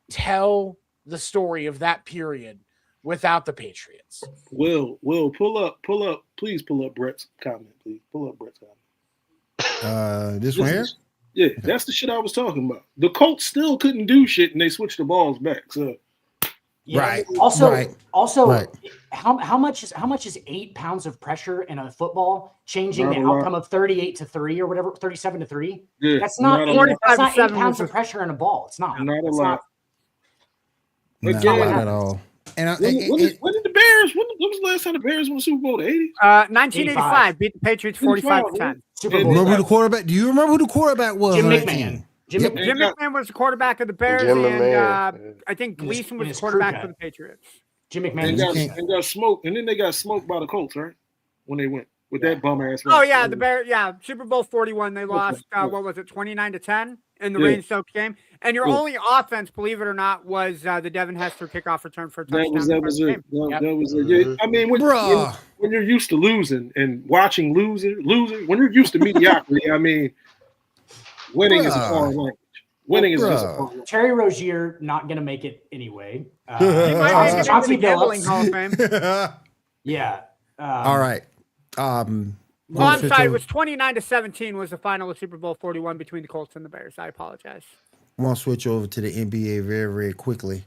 tell the story of that period without the Patriots. Will, pull up, please pull up Brett's comment, please. Pull up Brett's comment. This one here? Yeah, that's the shit I was talking about. The Colts still couldn't do shit and they switched the balls back. So Yeah. Right. Also, Right. how much is 8 pounds of pressure in a football changing Not the a lot. outcome of 38-3 or whatever, 37-3? yeah, That's not not a lot. that's not 8 45-7 pounds was of pressure in a ball. It's not. Not a It's lot. Not Again, at all. And when did the Bears? When was the last time the Bears won the Super Bowl? The 80s? 1985 beat the Patriots 45-10. Super And Bowl. remember who the quarterback? Do you remember who the quarterback was? Jim on that McMahon. team? Jim Yep. McMahon. Jim McMahon was the quarterback of the Bears, Jim and McMahon. I think In his- Gleason in was his the quarterback crew for cut. the Patriots. Jim And McMahon. got smoked, and then they got smoked by the Colts, right? When they went with that bum ass. Oh yeah, the Bears. Yeah, Super Bowl 41. They lost. What was it? 29-10 in the Yeah. rain-soaked game. And your Yeah. only offense, believe it or not, was the Devin Hester kickoff return for a touchdown. That was it. That was it. Yeah. I mean, Bruh. when you're used to losing and watching losing, when you're used to mediocrity, I mean, winning is a Bruh. foreign language. Winning is just a Bruh. foreign language. Terry Rozier not gonna make it anyway. He might make it Chauncey into the gambling Billups. Hall of Fame. Yeah. All right. Well, I'm sorry. It was 29-17 was the final of Super Bowl 41 between the Colts and the Bears. I apologize. I want to switch over to the NBA very, very quickly.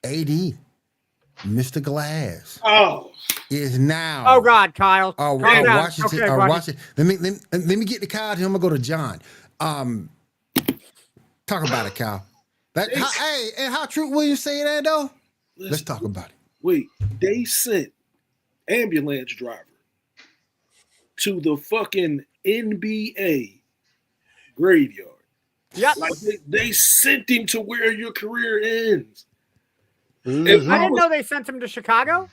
AD, Mr. Glass, Oh, is now. Oh God, Kyle. Oh, Calm down. Washington. Okay, buddy. Washington. Let me get to Kyle. Then I'm gonna go to John. Talk about it, Kyle. And how true will you say that though? Let's talk about it. wait, they sent ambulance driver to the fucking NBA graveyard. Yep. Like they sent him to where your career ends. Mhm. I didn't know they sent him to Chicago.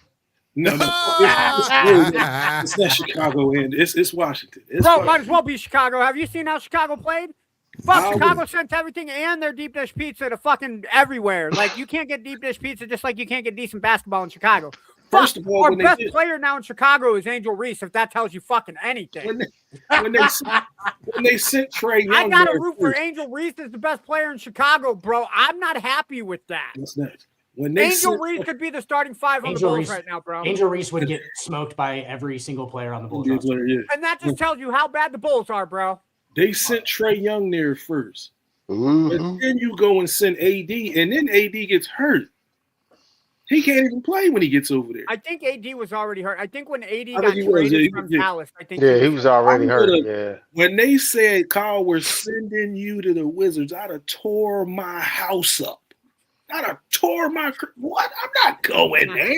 No, it's not Chicago, and it's Washington. It's Bro, Washington. might as well be Chicago. Have you seen how Chicago played? Fuck, Wow. Chicago sent everything and their deep dish pizza to fucking everywhere. Like, you can't get deep dish pizza just like you can't get decent basketball in Chicago. First Fuck, of all, our when they best did- player now in Chicago is Angel Reese, if that tells you fucking anything. when they sent Trey Young, I gotta there root for first, Angel Reese as the best player in Chicago, bro. I'm not happy with that. That's nuts. When they Angel sent, Reese could be the starting 5 on the Angel Bulls Reese- right now, bro. Angel Reese would get smoked by every single player on the Bulls Yeah, roster. yeah. And that just tells you how bad the Bulls are, bro. They sent Trey Young there first, Mhm. but then you go and send AD, and then AD gets hurt. He can't even play when he gets over there. I think AD was already hurt. I think when AD I got think he was, traded yeah, from yeah. Dallas, I think Yeah, he was already I'm hurt. gonna- Yeah. When they said, Carl, we're sending you to the Wizards, I'd have tore my house up. I'd have tore my what? I'm not going there.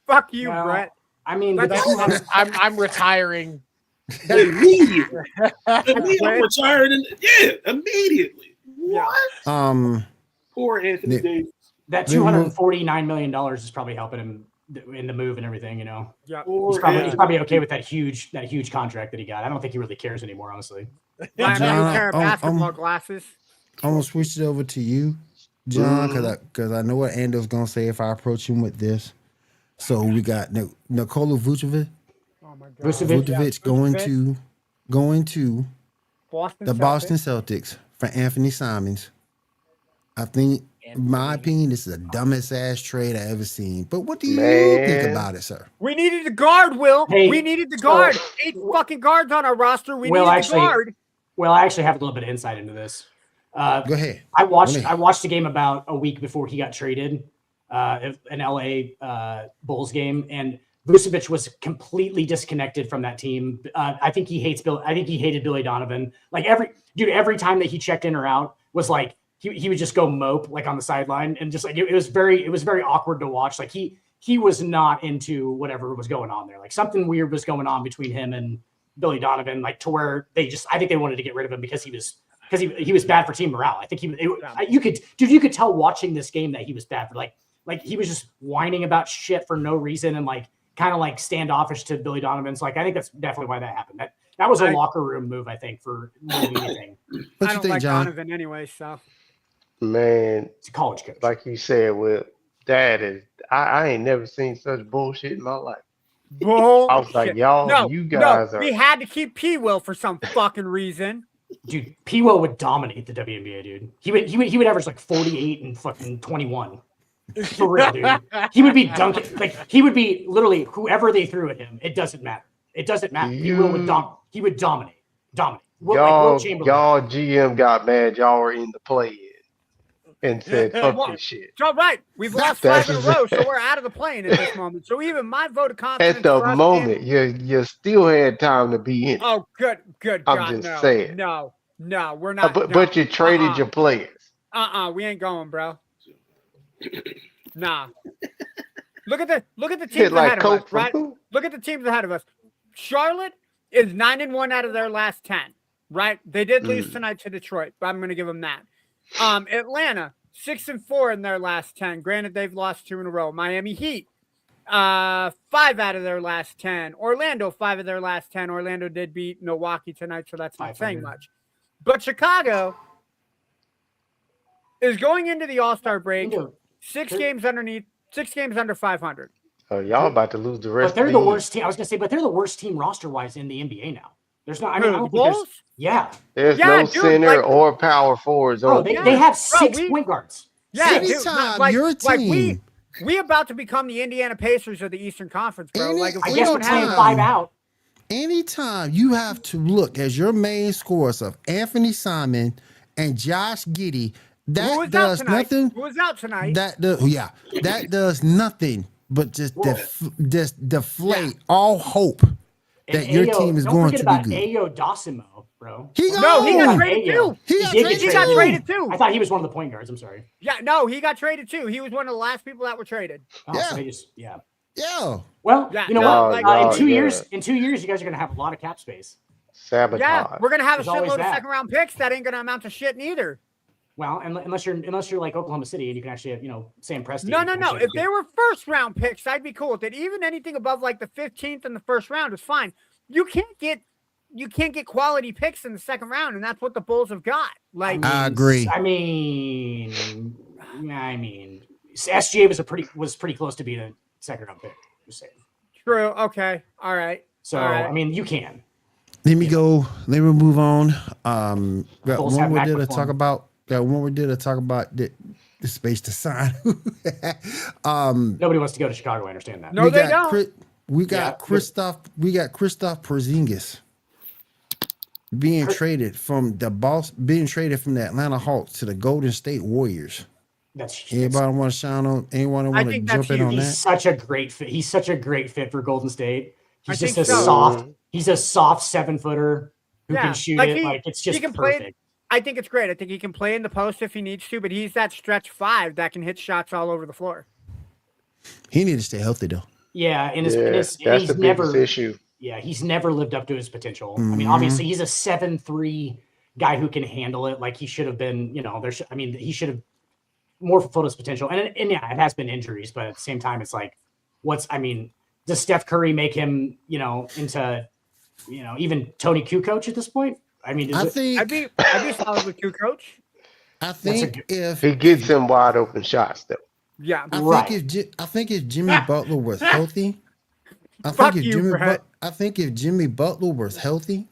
Fuck you, Well, Brett. I mean, But the that's- 200 I'm retiring. Immediately. I'm retired. Immediately. What? Poor Anthony Yeah. Davis. that $249 million is probably helping him in the move and everything. You know, Yeah. Poor he's probably Anthony. okay with that huge contract that he got. I don't think he really cares anymore, honestly. Buying a new John, pair of basketball glasses. I'm gonna switch it over to you, John, because I know what Ando's gonna say if I approach him with this. So we got Nikola Vucevic, Oh my God. Vucevic going to Boston the Celtics. Boston Celtics for Anthony Simons. I think in my opinion, this is the dumbest ass trade I ever seen. But what do you think about it, sir? We needed the guard, Will. Hey, we needed the guard. 8 fucking guards on our roster. We needed the guard. Well, I actually have a little bit of insight into this. Go ahead. I watched the game about a week before he got traded, an LA Bulls game, and Vucevic was completely disconnected from that team. I think he hates Bill. I think he hated Billy Donovan. Like every time that he checked in or out was like he would just go mope like on the sideline, and just like it was very awkward to watch. Like he was not into whatever was going on there. Like something weird was going on between him and Billy Donovan, like to where I think they wanted to get rid of him because he was bad for team morale. I think you could tell watching this game that he was bad for like he was just whining about shit for no reason and like kind of like standoffish to Billy Donovan. So like I think that's definitely why that happened. That was a locker room move, I think, for more than anything. I don't like John? Donovan anyway, so man, it's a college coach. Like you said, Will, I ain't never seen such bullshit in my life. Bullshit. I was like, y'all, you guys are. We had to keep P. Will for some fucking reason. Dude, P. Will would dominate the WNBA, dude. He would average like 48 and fucking 21. For real, dude. He would be dunking. Like he would be literally whoever they threw at him. It doesn't matter. It doesn't matter. He would dominate. Y'all GM got mad. Y'all were in the play-in and said, "Fuck this shit." All right, we've lost 5 in a row, so we're out of the plane at this moment. So even my vote of confidence at the moment, you still had time to be in. Oh, good. I'm just saying. No, we're not. But you traded your players. We ain't going, bro. Nah. Look at the teams ahead of us, right? Look at the teams ahead of us. Charlotte is 9-1 out of their last 10, right? They did lose tonight to Detroit, but I'm going to give them that. Atlanta 6-4 in their last 10. Granted, they've lost 2 in a row. Miami Heat 5 out of their last 10. Orlando 5 of their last 10. Orlando did beat Milwaukee tonight, so that's not saying much. But Chicago is going into the All-Star break 6 games under 500. Oh, y'all about to lose the rest. But they're the worst team. I was gonna say, but they're the worst team roster-wise in the NBA now. There's not. I mean, I don't think there's no center or power forwards. Bro, they have 6 point guards. Yeah, anytime your team. We about to become the Indiana Pacers of the Eastern Conference, bro. I guess we're playing 5 out. Anytime you have to look as your main scores of Anthony Simon and Josh Giddey, that does nothing. Who was out tonight? That does nothing but just deflate all hope that your team is going to be good. Don't forget about Ayo Dosimo, bro. He got traded too. He got traded too. I thought he was one of the point guards. I'm sorry. Yeah, no, he got traded too. He was one of the last people that were traded. Yeah. Well, you know what? In 2 years, you guys are gonna have a lot of cap space. Sabotage. Yeah, we're gonna have a shitload of second-round picks that ain't gonna amount to shit neither. Well, unless you're like Oklahoma City and you can actually have, Sam Presti. No. If they were first-round picks, I'd be cool with it. Even anything above like the 15th in the first round is fine. You can't get quality picks in the second round, and that's what the Bulls have got. Like, I agree. I mean, SGA was pretty close to being a second-round pick. Just saying. True. Okay. All right. So right. I mean, you can. Let me move on. Got one we did to talk about. The space to sign. Nobody wants to go to Chicago. I understand that. No, they don't. We got Kristaps Porzingis being traded from the Atlanta Hawks to the Golden State Warriors. Anybody want to shine on? Anyone want to jump in on that? He's such a great fit. He's such a great fit for Golden State. He's just soft. He's a soft 7-footer who can shoot it. Like it's just perfect. I think it's great. I think he can play in the post if he needs to, but he's that stretch 5 that can hit shots all over the floor. He needs to stay healthy though. Yeah, that's the biggest issue. Yeah, he's never lived up to his potential. I mean, obviously he's a 7'3" guy who can handle it. Like he should have been, he should have more fulfilled his potential. And yeah, it has been injuries, but at the same time, it's like, does Steph Curry make him, into, even Tony Kukoc at this point? I mean, I'd be solid with Kukoc. I think if he gets him wide open shots, though. Yeah, I think if Jimmy Butler was healthy, I think if Jimmy Butler was healthy,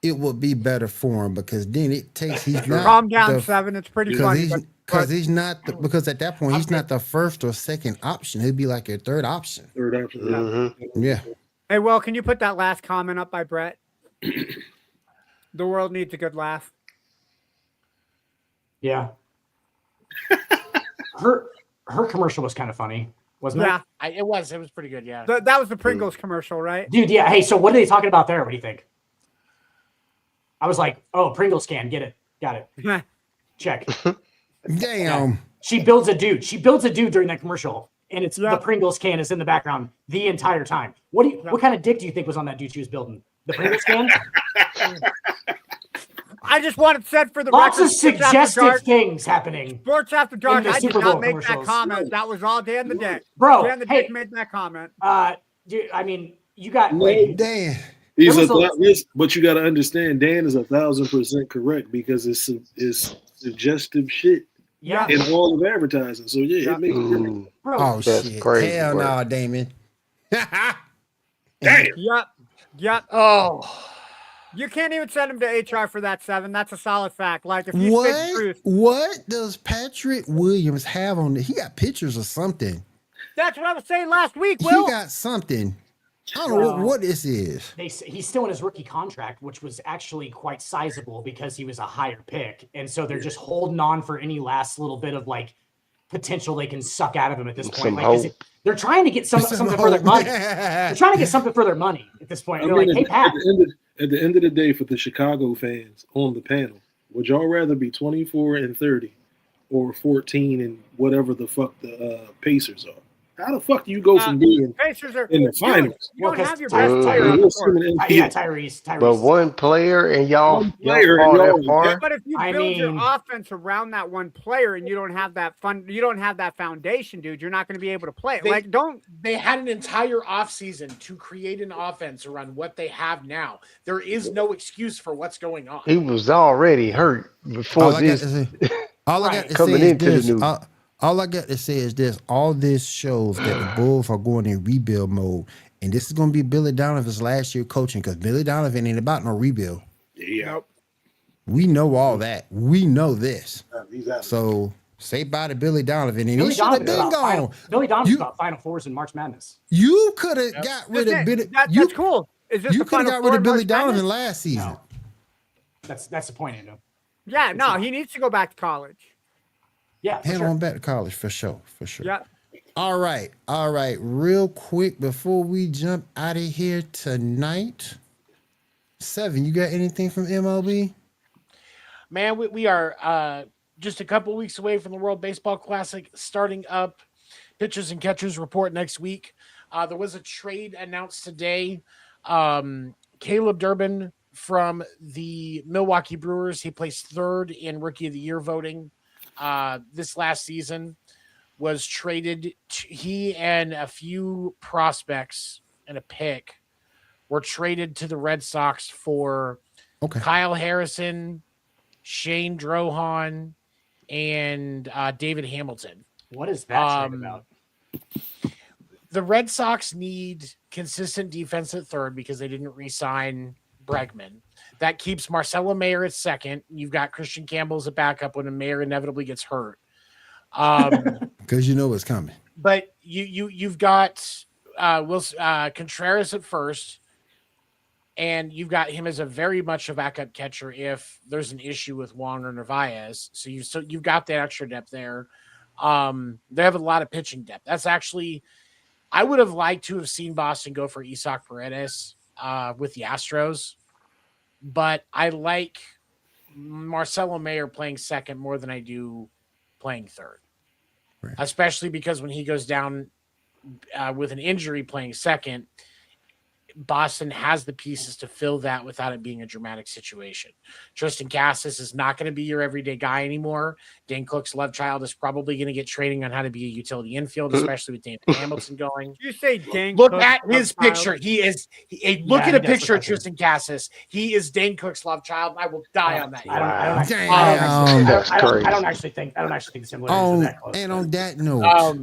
it would be better for him because then it takes he's not calm down, 7. It's pretty funny. Because he's not because at that point he's not the first or second option. He'd be like your third option. Third option. Mm-hmm. Yeah. Hey, Will, can you put that last comment up by Brett? The world needs a good laugh. Yeah. Her commercial was kind of funny, wasn't it? Yeah, It was pretty good. Yeah. that was the Pringles commercial, right? Dude, yeah. Hey, so what are they talking about there? What do you think? I was like, oh, Pringles can. Get it. Got it. Check. Damn. Yeah. She builds a dude. She builds a dude during that commercial, and it's the Pringles can is in the background the entire time. What kind of dick do you think was on that dude she was building? The Pringles can? I just want it said for the Lots record. of suggestive things happening. Sports After Dark. the I did Super not Bowl make that commercials. comment. That was all Dan the Dick. Bro, Dan the Dick made that comment. Dude, I mean, you got Dan. But you got to understand, Dan is 1,000% correct because it's suggestive shit. Yeah. In all of advertising. So yeah, it makes sense. Bro, Oh That's shit. crazy Hell work. no, Damon. Damn. Yep. Oh. You can't even send him to HR for that 7. That's a solid fact. Like if you spit truth. What does Patrick Williams have on He got pictures or something. That's what I was saying last week, Will. He got something. I don't know what this is. He's still in his rookie contract, which was actually quite sizable because he was a higher pick. And so they're just holding on for any last little bit of like potential they can suck out of him at this point. Like, they're trying to get something for their money. They're trying to get something for their money at this point. They're like, hey, Pat. At the end of the day, for the Chicago fans on the panel, would y'all rather be 24-30 or 14 and whatever the fuck the Pacers are? How the fuck do you go from being Pacers are in the finals? You don't have your best player on the court. Yeah, Tyrese. But one player and y'all fall that far. But if you build your offense around that one player and you don't have that foundation, dude, you're not going to be able to play. They had an entire offseason to create an offense around what they have now. There is no excuse for what's going on. He was already hurt before this. All I got to coming say into is the this. new. All I got to say is this. All this shows that the Bulls are going in rebuild mode. And this is going to be Billy Donovan's last year coaching because Billy Donovan ain't about no rebuild. Yeah. Nope. We know all that. We know this. So say bye to Billy Donovan. And he should have been gone. Billy Donovan's about Final Fours in March Madness. You could have got rid of Billy. That's cool. Is this you could have got rid of Billy Donovan last season. No. That's the point, Ando. Yeah, no, he needs to go back to college. Yeah, Head on back to college for sure. Yeah. All right. Real quick before we jump out of here tonight. 7, you got anything from MLB? Man, we are just a couple weeks away from the World Baseball Classic starting up. Pitchers and catchers report next week. There was a trade announced today. Caleb Durbin from the Milwaukee Brewers. He placed 3rd in Rookie of the Year voting this last season. Was traded. He and a few prospects and a pick were traded to the Red Sox for Kyle Harrison, Shane Drohan, and David Hamilton. What is that trade about? The Red Sox need consistent defense at 3rd because they didn't re-sign Bregman. That keeps Marcelo Mayer at 2nd. You've got Christian Campbell as a backup when Mayer inevitably gets hurt. Because you know it's coming. But you've got Contreras at 1st, and you've got him as a very much a backup catcher if there's an issue with Wong or Narvaez. So you've got that extra depth there. They have a lot of pitching depth. That's actually, I would have liked to have seen Boston go for Isaac Paredes with the Astros, but I like Marcelo Mayer playing 2nd more than I do playing 3rd, right. Especially because when he goes down with an injury playing 2nd, Boston has the pieces to fill that without it being a dramatic situation. Tristan Cassis is not going to be your everyday guy anymore. Dane Cook's love child is probably going to get training on how to be a utility infield, especially with David Hamilton going. You say Dane Look Cook's at his love picture. child? Look at a picture of Tristan Cassis. He is Dane Cook's love child, and I will die on that. I don't actually think the similarities are that close. And on that note,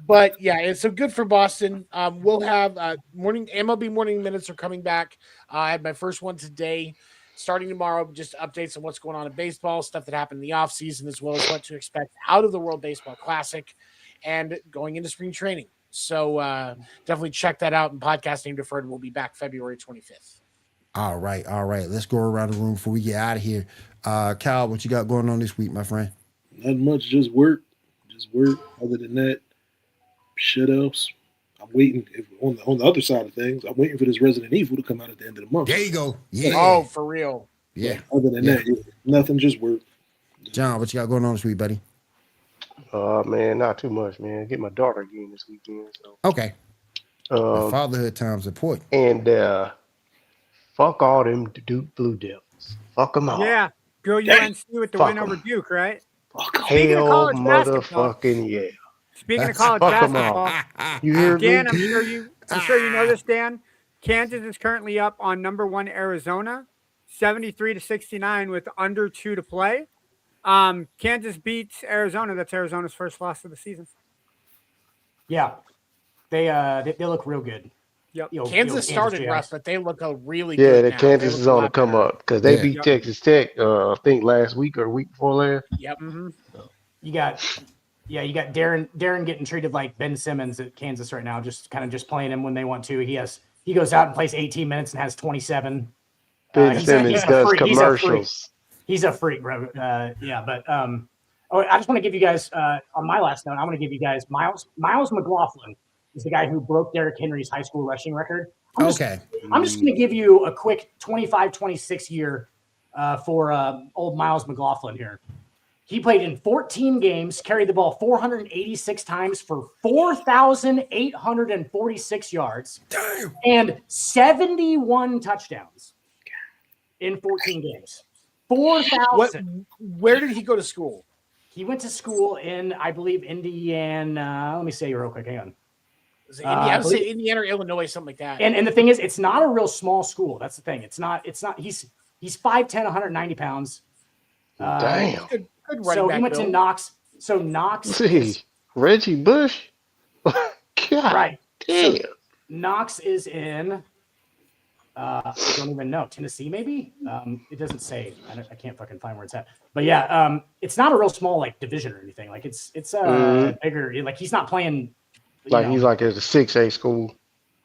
but yeah, it's so good for Boston. We'll have MLB morning minutes are coming back. I had my first one today. starting tomorrow, just updates on what's going on in baseball, stuff that happened in the offseason, as well as what to expect out of the World Baseball Classic and going into spring training. So definitely check that out. And Podcast Name Deferred will be back February 25th. All right. Let's go around the room before we get out of here. Kyle, what you got going on this week, my friend? Nothing much, just work. Other than that, shit else. I'm waiting on the other side of things. I'm waiting for this Resident Evil to come out at the end of the month. There you go. Yeah. Oh, for real. Yeah. Other than that, nothing, just work. John, what you got going on this week, buddy? Man, not too much, man. Get my daughter again this weekend. So. Okay. Fatherhood time's important. And fuck all them Duke Blue Devils. Fuck them all. Yeah. Go UNC with the Fuck win over Duke, right? Hell, motherfucking yeah. Speaking of college basketball, you hear Dan, me? I'm sure you know this, Dan. Kansas is currently up on number 1 Arizona, 73-69 with under 2 to play. Kansas beats Arizona. That's Arizona's first loss of the season. Yeah, they look real good. Yep. Kansas started rough, but they look really good. Yeah, the Kansas is on the come up because they beat Texas Tech, I think last week or week before last. Yep. Mm-hmm. You got Darren getting treated like Ben Simmons at Kansas right now, just playing him when they want to. He goes out and plays 18 minutes and has 27. Ben Simmons does commercials. He's a freak, bro. I just want to give you guys on my last note. I want to give you guys Miles McLaughlin is the guy who broke Derrick Henry's high school rushing record. I'm just going to give you a quick 25-26 year for old Miles McLaughlin here. He played in 14 games, carried the ball 486 times for 4,846 yards. Damn. And 71 touchdowns in 14 games. 4,000. Where did he go to school? He went to school in, I believe, Indiana. Let me say real quick. Hang on. I would say Indiana or Illinois, something like that. And the thing is, it's not a real small school. That's the thing. It's not. He's 5'10", 190 pounds. Damn. Good so he went to Knox. So Knox. Reggie Bush. God. Right. Damn. So Knox is in. I don't even know. Tennessee, maybe. It doesn't say. I can't fucking find where it's at. But yeah, it's not a real small like division or anything. Like it's bigger. Like he's not playing. He's like at a 6A school.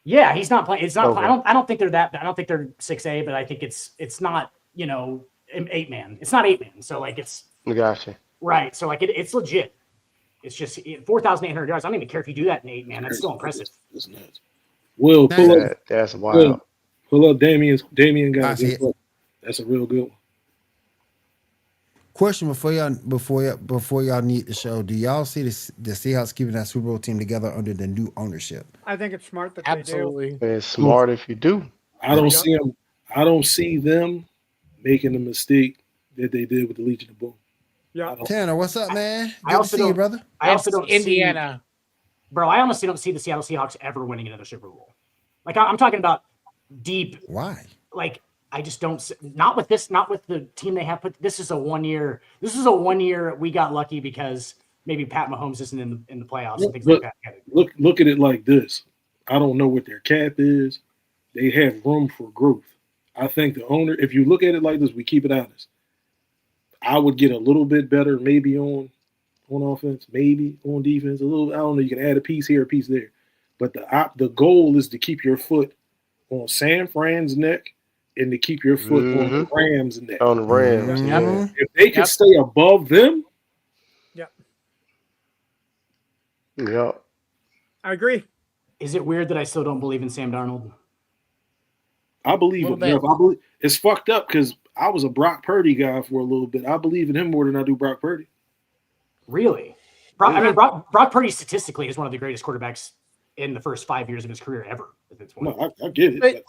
Yeah, he's not playing. It's not. Okay. I don't think they're that. I don't think they're 6A, but I think it's not. 8-man. It's not 8-man. So like it's. Gotcha. Right. So like it's legit. It's just 4,800 yards. I don't even care if you do that in 8-man. That's still impressive. That's nuts. Will pull up. That's wild. Pull up Damian guys. That's a real good one. Question before y'all need the show. Do y'all see the Seahawks keeping that Super Bowl team together under the new ownership? I think it's smart that Absolutely. they do. It's smart if you do. I don't see them making the mistake that they did with the Legion of Boom. Yeah. Tanner, what's up, man? I also see you, brother. I also don't Indiana. Bro, I honestly don't see the Seattle Seahawks ever winning another Super Bowl. Like I'm talking about deep. Why? Like I just don't. Not with the team they have. This is a 1 year. This is a 1 year. We got lucky because maybe Pat Mahomes isn't in the playoffs and things like that. Look at it like this. I don't know what their cap is. They have room for growth. I think the owner, if you look at it like this, we keep it honest. I would get a little bit better, maybe on offense, maybe on defense, a little. I don't know. You can add a piece here, a piece there, but the goal is to keep your foot on San Fran's neck and to keep your foot on the Rams' neck. On the Rams. Mm-hmm. If they can stay above them. Yep. Yep. I agree. Is it weird that I still don't believe in Sam Darnold? I believe him. I believe it's fucked up because I was a Brock Purdy guy for a little bit. I believe in him more than I do Brock Purdy. Really? Brock Purdy statistically is one of the greatest quarterbacks in the first 5 years of his career ever. At this point. No, I get it. But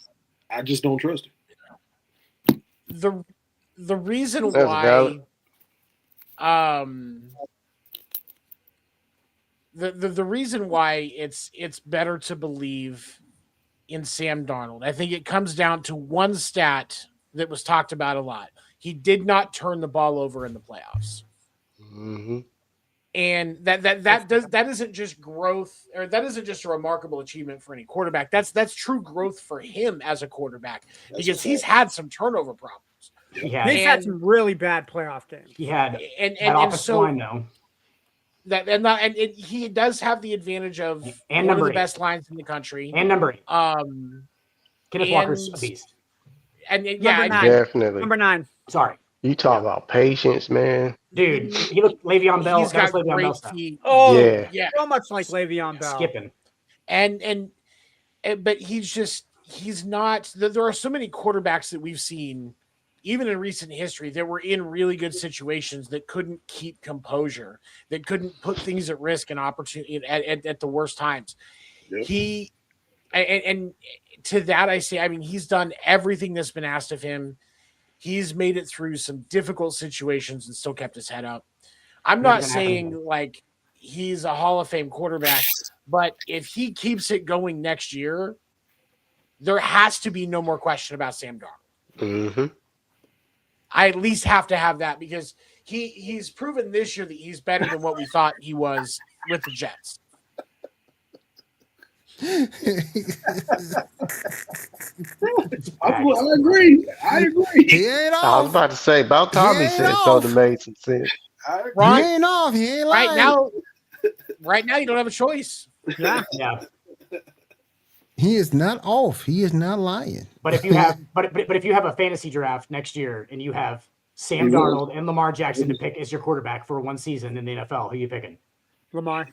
I just don't trust him. The reason why the reason why it's better to believe in Sam Darnold, I think it comes down to one stat that was talked about a lot. He did not turn the ball over in the playoffs. Mm-hmm. And that isn't just growth, or that isn't just a remarkable achievement for any quarterback. That's true growth for him as a quarterback because he's had some turnover problems. He had He's had some really bad playoff games. he had and that offensive so line though. He does have the advantage of And one of number the 8. best lines in the country. And number 8. Kenneth Walker's and- a beast. And Number 9. Definitely. Number 9. Sorry. You talk about patience, man. Dude, he looked Le'Veon Bell. he's got Le'Veon Bell great stuff. feet. Oh, Yeah. so much like Le'Veon Bell. Skipping. And but he's not. There are so many quarterbacks that we've seen, even in recent history, that were in really good situations that couldn't keep composure, that couldn't put things at risk and opportunity at the worst times. Yep. And to that I say, I mean, he's done everything that's been asked of him. He's made it through some difficult situations and still kept his head up. I'm not saying like he's a Hall of Fame quarterback, but if he keeps it going next year, there has to be no more question about Sam Darnold. Mm-hmm. I at least have to have that because he's proven this year that he's better than what we thought he was with the Jets. I agree. He ain't off. I was about to say, about time he Yeah, said off. something made some sense. He ain't off. He ain't lying. Right now you don't have a choice. Yeah. He is not off. He is not lying. But if you have but if you have a fantasy draft next year and you have Sam Darnold and Lamar Jackson to pick as your quarterback for one season in the NFL, who are you picking? Lamar.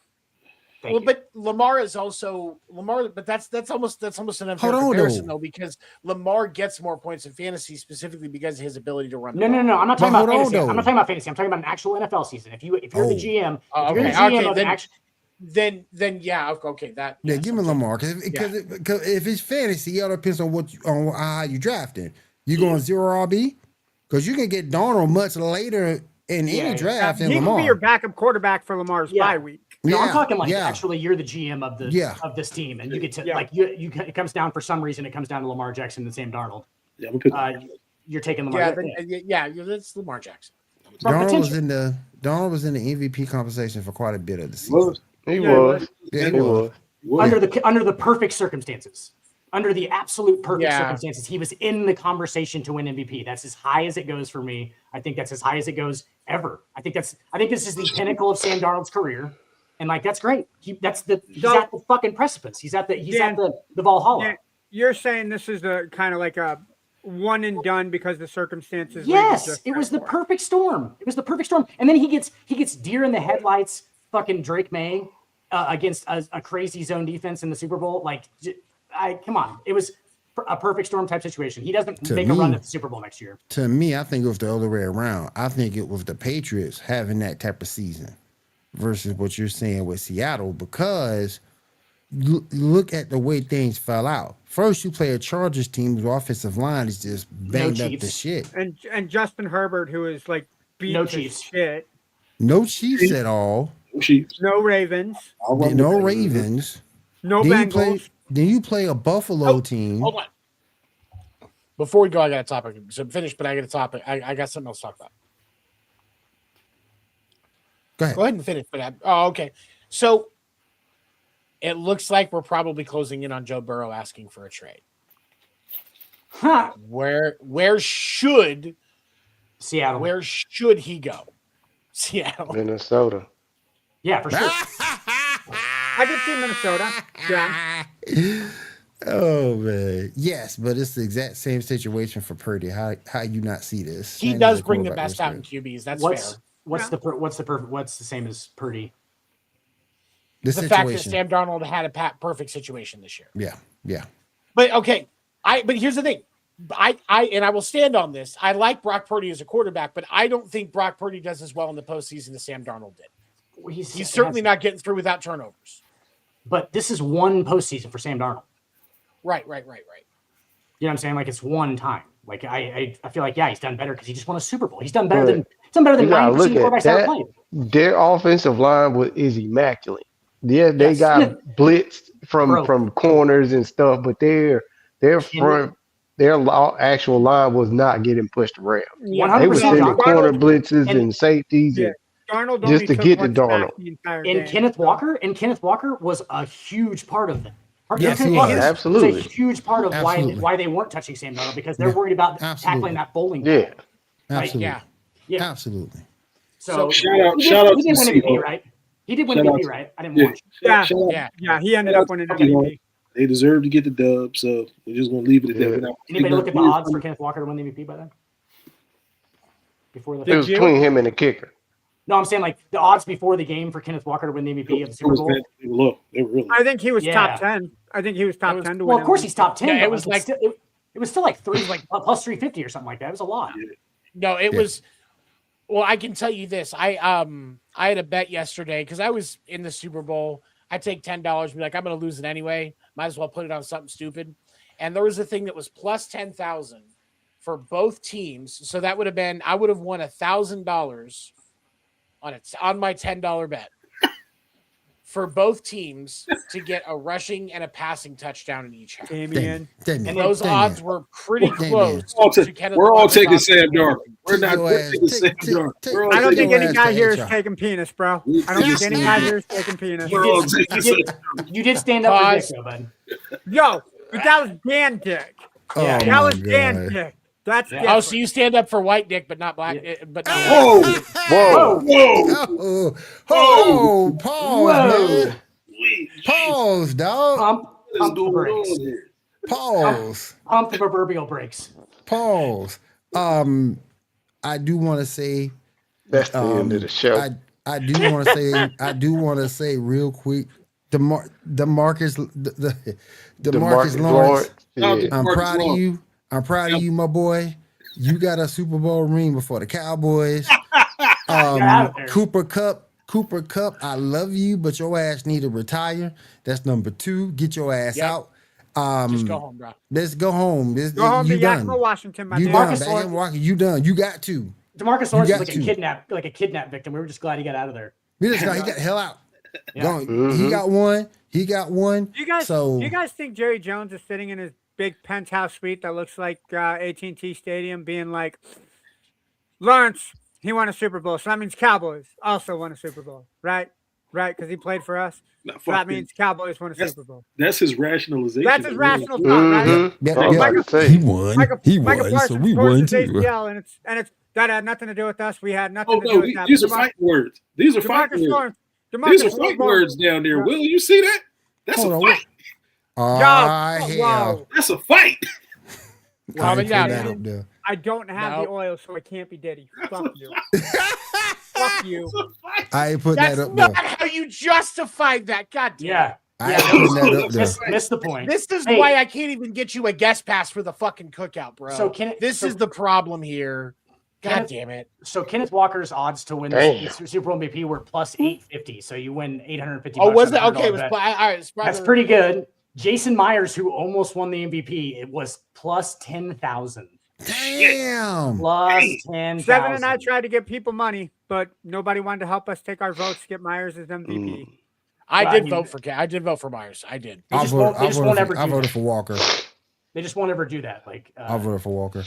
Thank you. But Lamar is also Lamar, but that's almost an unfair Hold on, comparison though. though, because Lamar gets more points in fantasy specifically because of his ability to run. No. I'm not talking about fantasy. I'm not talking about fantasy. I'm talking about an actual NFL season. If you're the GM, if you're the GM of an actual then yeah, okay, that Yeah, give me Lamar because if it's fantasy, it all depends on how you drafting. You going 0 RB because you can get Darnold much later in any draft than He Lamar. can be your backup quarterback for Lamar's bye week. No, I'm talking like actually you're the GM of the of this team, and you get to like you. It comes down for some reason. It comes down to Lamar Jackson and Sam Darnold. Yeah, you're taking Lamar. That's Lamar Jackson. Darnold was in the MVP conversation for quite a bit of the season. He was. Yeah, he was. Under the perfect circumstances, under the absolute perfect circumstances, he was in the conversation to win MVP. That's as high as it goes for me. I think that's as high as it goes ever. I think this is the pinnacle of Sam Darnold's career, and like that's great. He's at the fucking precipice. He's at the Valhalla. Dan, you're saying this is a kind of like a one and done because the circumstances. Yes, it was the perfect storm. It was the perfect storm, and then he gets deer in the headlights. Fucking Drake May against a crazy zone defense in the Super Bowl. Like, come on, it was a perfect storm type situation. He doesn't make a run at the Super Bowl next year. To me, I think it was the other way around. I think it was the Patriots having that type of season versus what you're saying with Seattle because look at the way things fell out. First, you play a Chargers team whose offensive line is just banged up to shit. And Justin Herbert, who is like beat No to Chiefs. shit. No Chiefs at all. No Ravens. No Ravens. No then Bengals. Then you play a Buffalo team. Hold on. Before we go, I got a topic. So finish, but I got a topic. I got something else to talk about. Go ahead. Go ahead and finish. But okay. So it looks like we're probably closing in on Joe Burrow asking for a trade. Huh. Where should Seattle? Where should he go? Seattle. Minnesota. Yeah, for sure. I could see Minnesota. Yeah. Oh man, yes, but it's the exact same situation for Purdy. How you not see this? He Same does as bring the quarterback best out in whisperer. QBs. That's What's fair. what's the same as Purdy? The fact that Sam Darnold had a perfect situation this year. Yeah. But okay, but here's the thing. I will stand on this. I like Brock Purdy as a quarterback, but I don't think Brock Purdy does as well in the postseason as Sam Darnold did. He's certainly not getting through without turnovers. But this is one postseason for Sam Darnold. Right. You know what I'm saying? Like it's one time. Like I feel like he's done better because he just won a Super Bowl. He's done better than 90% quarterbacks ever played. Their offensive line is immaculate. Yeah, they got blitzed from corners and stuff, but their actual line was not getting pushed around. 100%. They were sending corner blitzes and safeties Darnold just to get to Darnold. And Kenneth Walker was a huge part of them. Yes, he was. It's Absolutely. a huge part of why they weren't touching Sam Darnold because they're worried about tackling that bowling ball. Yeah. Absolutely. Yeah. Absolutely. So Shout out he to did the win MVP, Seahawks. right? He did win Shout out MVP, to- right? I didn't Yeah. watch. Yeah, he ended up winning Shout out to the MVP. Seahawks. They deserve to get the dub, so we're just gonna leave it at that. We're not Anybody taking look at the away odds from for Kenneth Walker to win the MVP by then? Before the It was between him and the kicker. No, I'm saying like the odds before the game for Kenneth Walker to win the MVP of the it. Super Bowl. They were low. They were really. I think he was Yeah. top 10. I think he was top 10 to win. Well, of course he's top 10. Yeah, it but was like still, it was still like plus 350 or something like that. It was a lot. No, it was. Well, I can tell you this. I had a bet yesterday because I was in the Super Bowl. I take $10, be like, I'm going to lose it anyway. Might as well put it on something stupid. And there was a thing that was plus 10,000 for both teams. So that would have been, I would have won $1,000 on my $10 bet for both teams to get a rushing and a passing touchdown in each half. Damien. And those odds were pretty close. We're all taking Sam Darnold. We're not taking Sam Darnold. I don't think any guy here is taking penis, bro. I don't think any guy here is taking penis. You did stand up for Dick, though, bud. Yo, but that was Dan Dick. Yeah, that was Dan Dick. That's Oh, so you stand up for white dick, but not black. But not Oh, pause, man. Pause, dog. Pump the brakes. Pause. Pump the proverbial brakes. Pause. I do want to say that's the end of the show. I do want to say real quick. Demarcus Lawrence. Yeah. I'm proud of you. I'm proud of you, my boy. You got a Super Bowl ring before the Cowboys. Cooper Kupp, I love you, but your ass need to retire. That's number 2. Get your ass out. Just go home, bro. Let's go home. Go home to done. Yakima, Washington, my You man. done. You done. You got to. DeMarcus Lawrence is like a kidnap victim. We were just glad he got out of there. We just got he got the hell out. Yeah. He got one. He got one. Do you guys think Jerry Jones is sitting in his big penthouse suite that looks like AT&T Stadium, being like, Lawrence, he won a Super Bowl, so that means Cowboys also won a Super Bowl, right? Right, because he played for us. So that means Cowboys won a Super Bowl. That's his rationalization. That's his rational thought, right? He won. He won. So we won too. ACL, and it's that had nothing to do with us. We had nothing to do with that. These are fighting words. These are fighting words. These are fighting words down there. Will you see that? That's a fight. That's a fight. I don't have the oil, so I can't be Diddy. Fuck you. Fuck you. I ain't put that up there. there. That's not how you justified that. God damn. Yeah. I ain't putting that up there. Missed the point. This is why I can't even get you a guest pass for the fucking cookout, bro. So this is the problem here. God damn it. So Kenneth Walker's odds to win the Super Bowl MVP were plus 850. So you win 850. Oh, was that okay? It was all right. That's pretty good. Jason Myers, who almost won the MVP, it was plus 10,000. Damn. Plus 10,000. Seven and I tried to get people money, but nobody wanted to help us take our votes to get Myers as MVP. I did vote for Myers. I did. I voted for Walker. They just won't ever do that. Like I voted for Walker.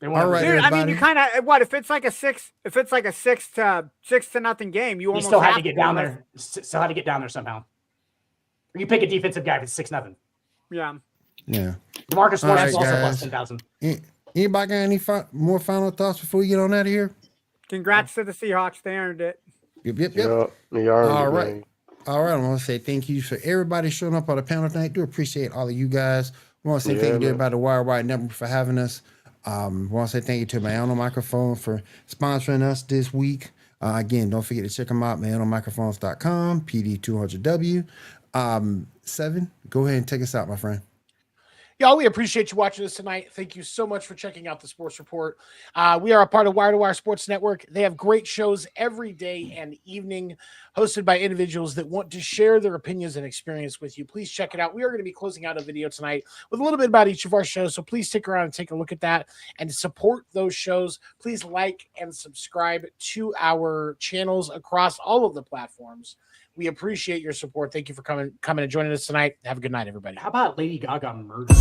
All right, dude, I mean, you kind of what if it's like a 6 to nothing game? You almost still had to get down there. Still had to get down there somehow. Or you pick a defensive guy if it's 6-0. Yeah. Yeah. DeMarcus Lawrence is also plus 10,000. Anybody got any more final thoughts before we get on out of here? Congrats to the Seahawks. They earned it. Yep. All right. I want to say thank you for everybody showing up on the panel tonight. Do appreciate all of you guys. I want to say thank you to everybody at the Wire Network for having us. I want to say thank you to Mayano Microphone for sponsoring us this week. Again, don't forget to check them out, mayanomicrophones.com, PD200W. 7, go ahead and take us out, my friend. Y'all, we appreciate you watching us tonight. Thank you so much for checking out the Sports Report. We are a part of Wire to Wire Sports Network. They have great shows every day and evening, hosted by individuals that want to share their opinions and experience with you. Please check it out. We are going to be closing out a video tonight with a little bit about each of our shows, so please stick around and take a look at that and support those shows. Please like and subscribe to our channels across all of the platforms. We appreciate your support. Thank you for coming and joining us tonight. Have a good night, everybody. How about Lady Gaga murder?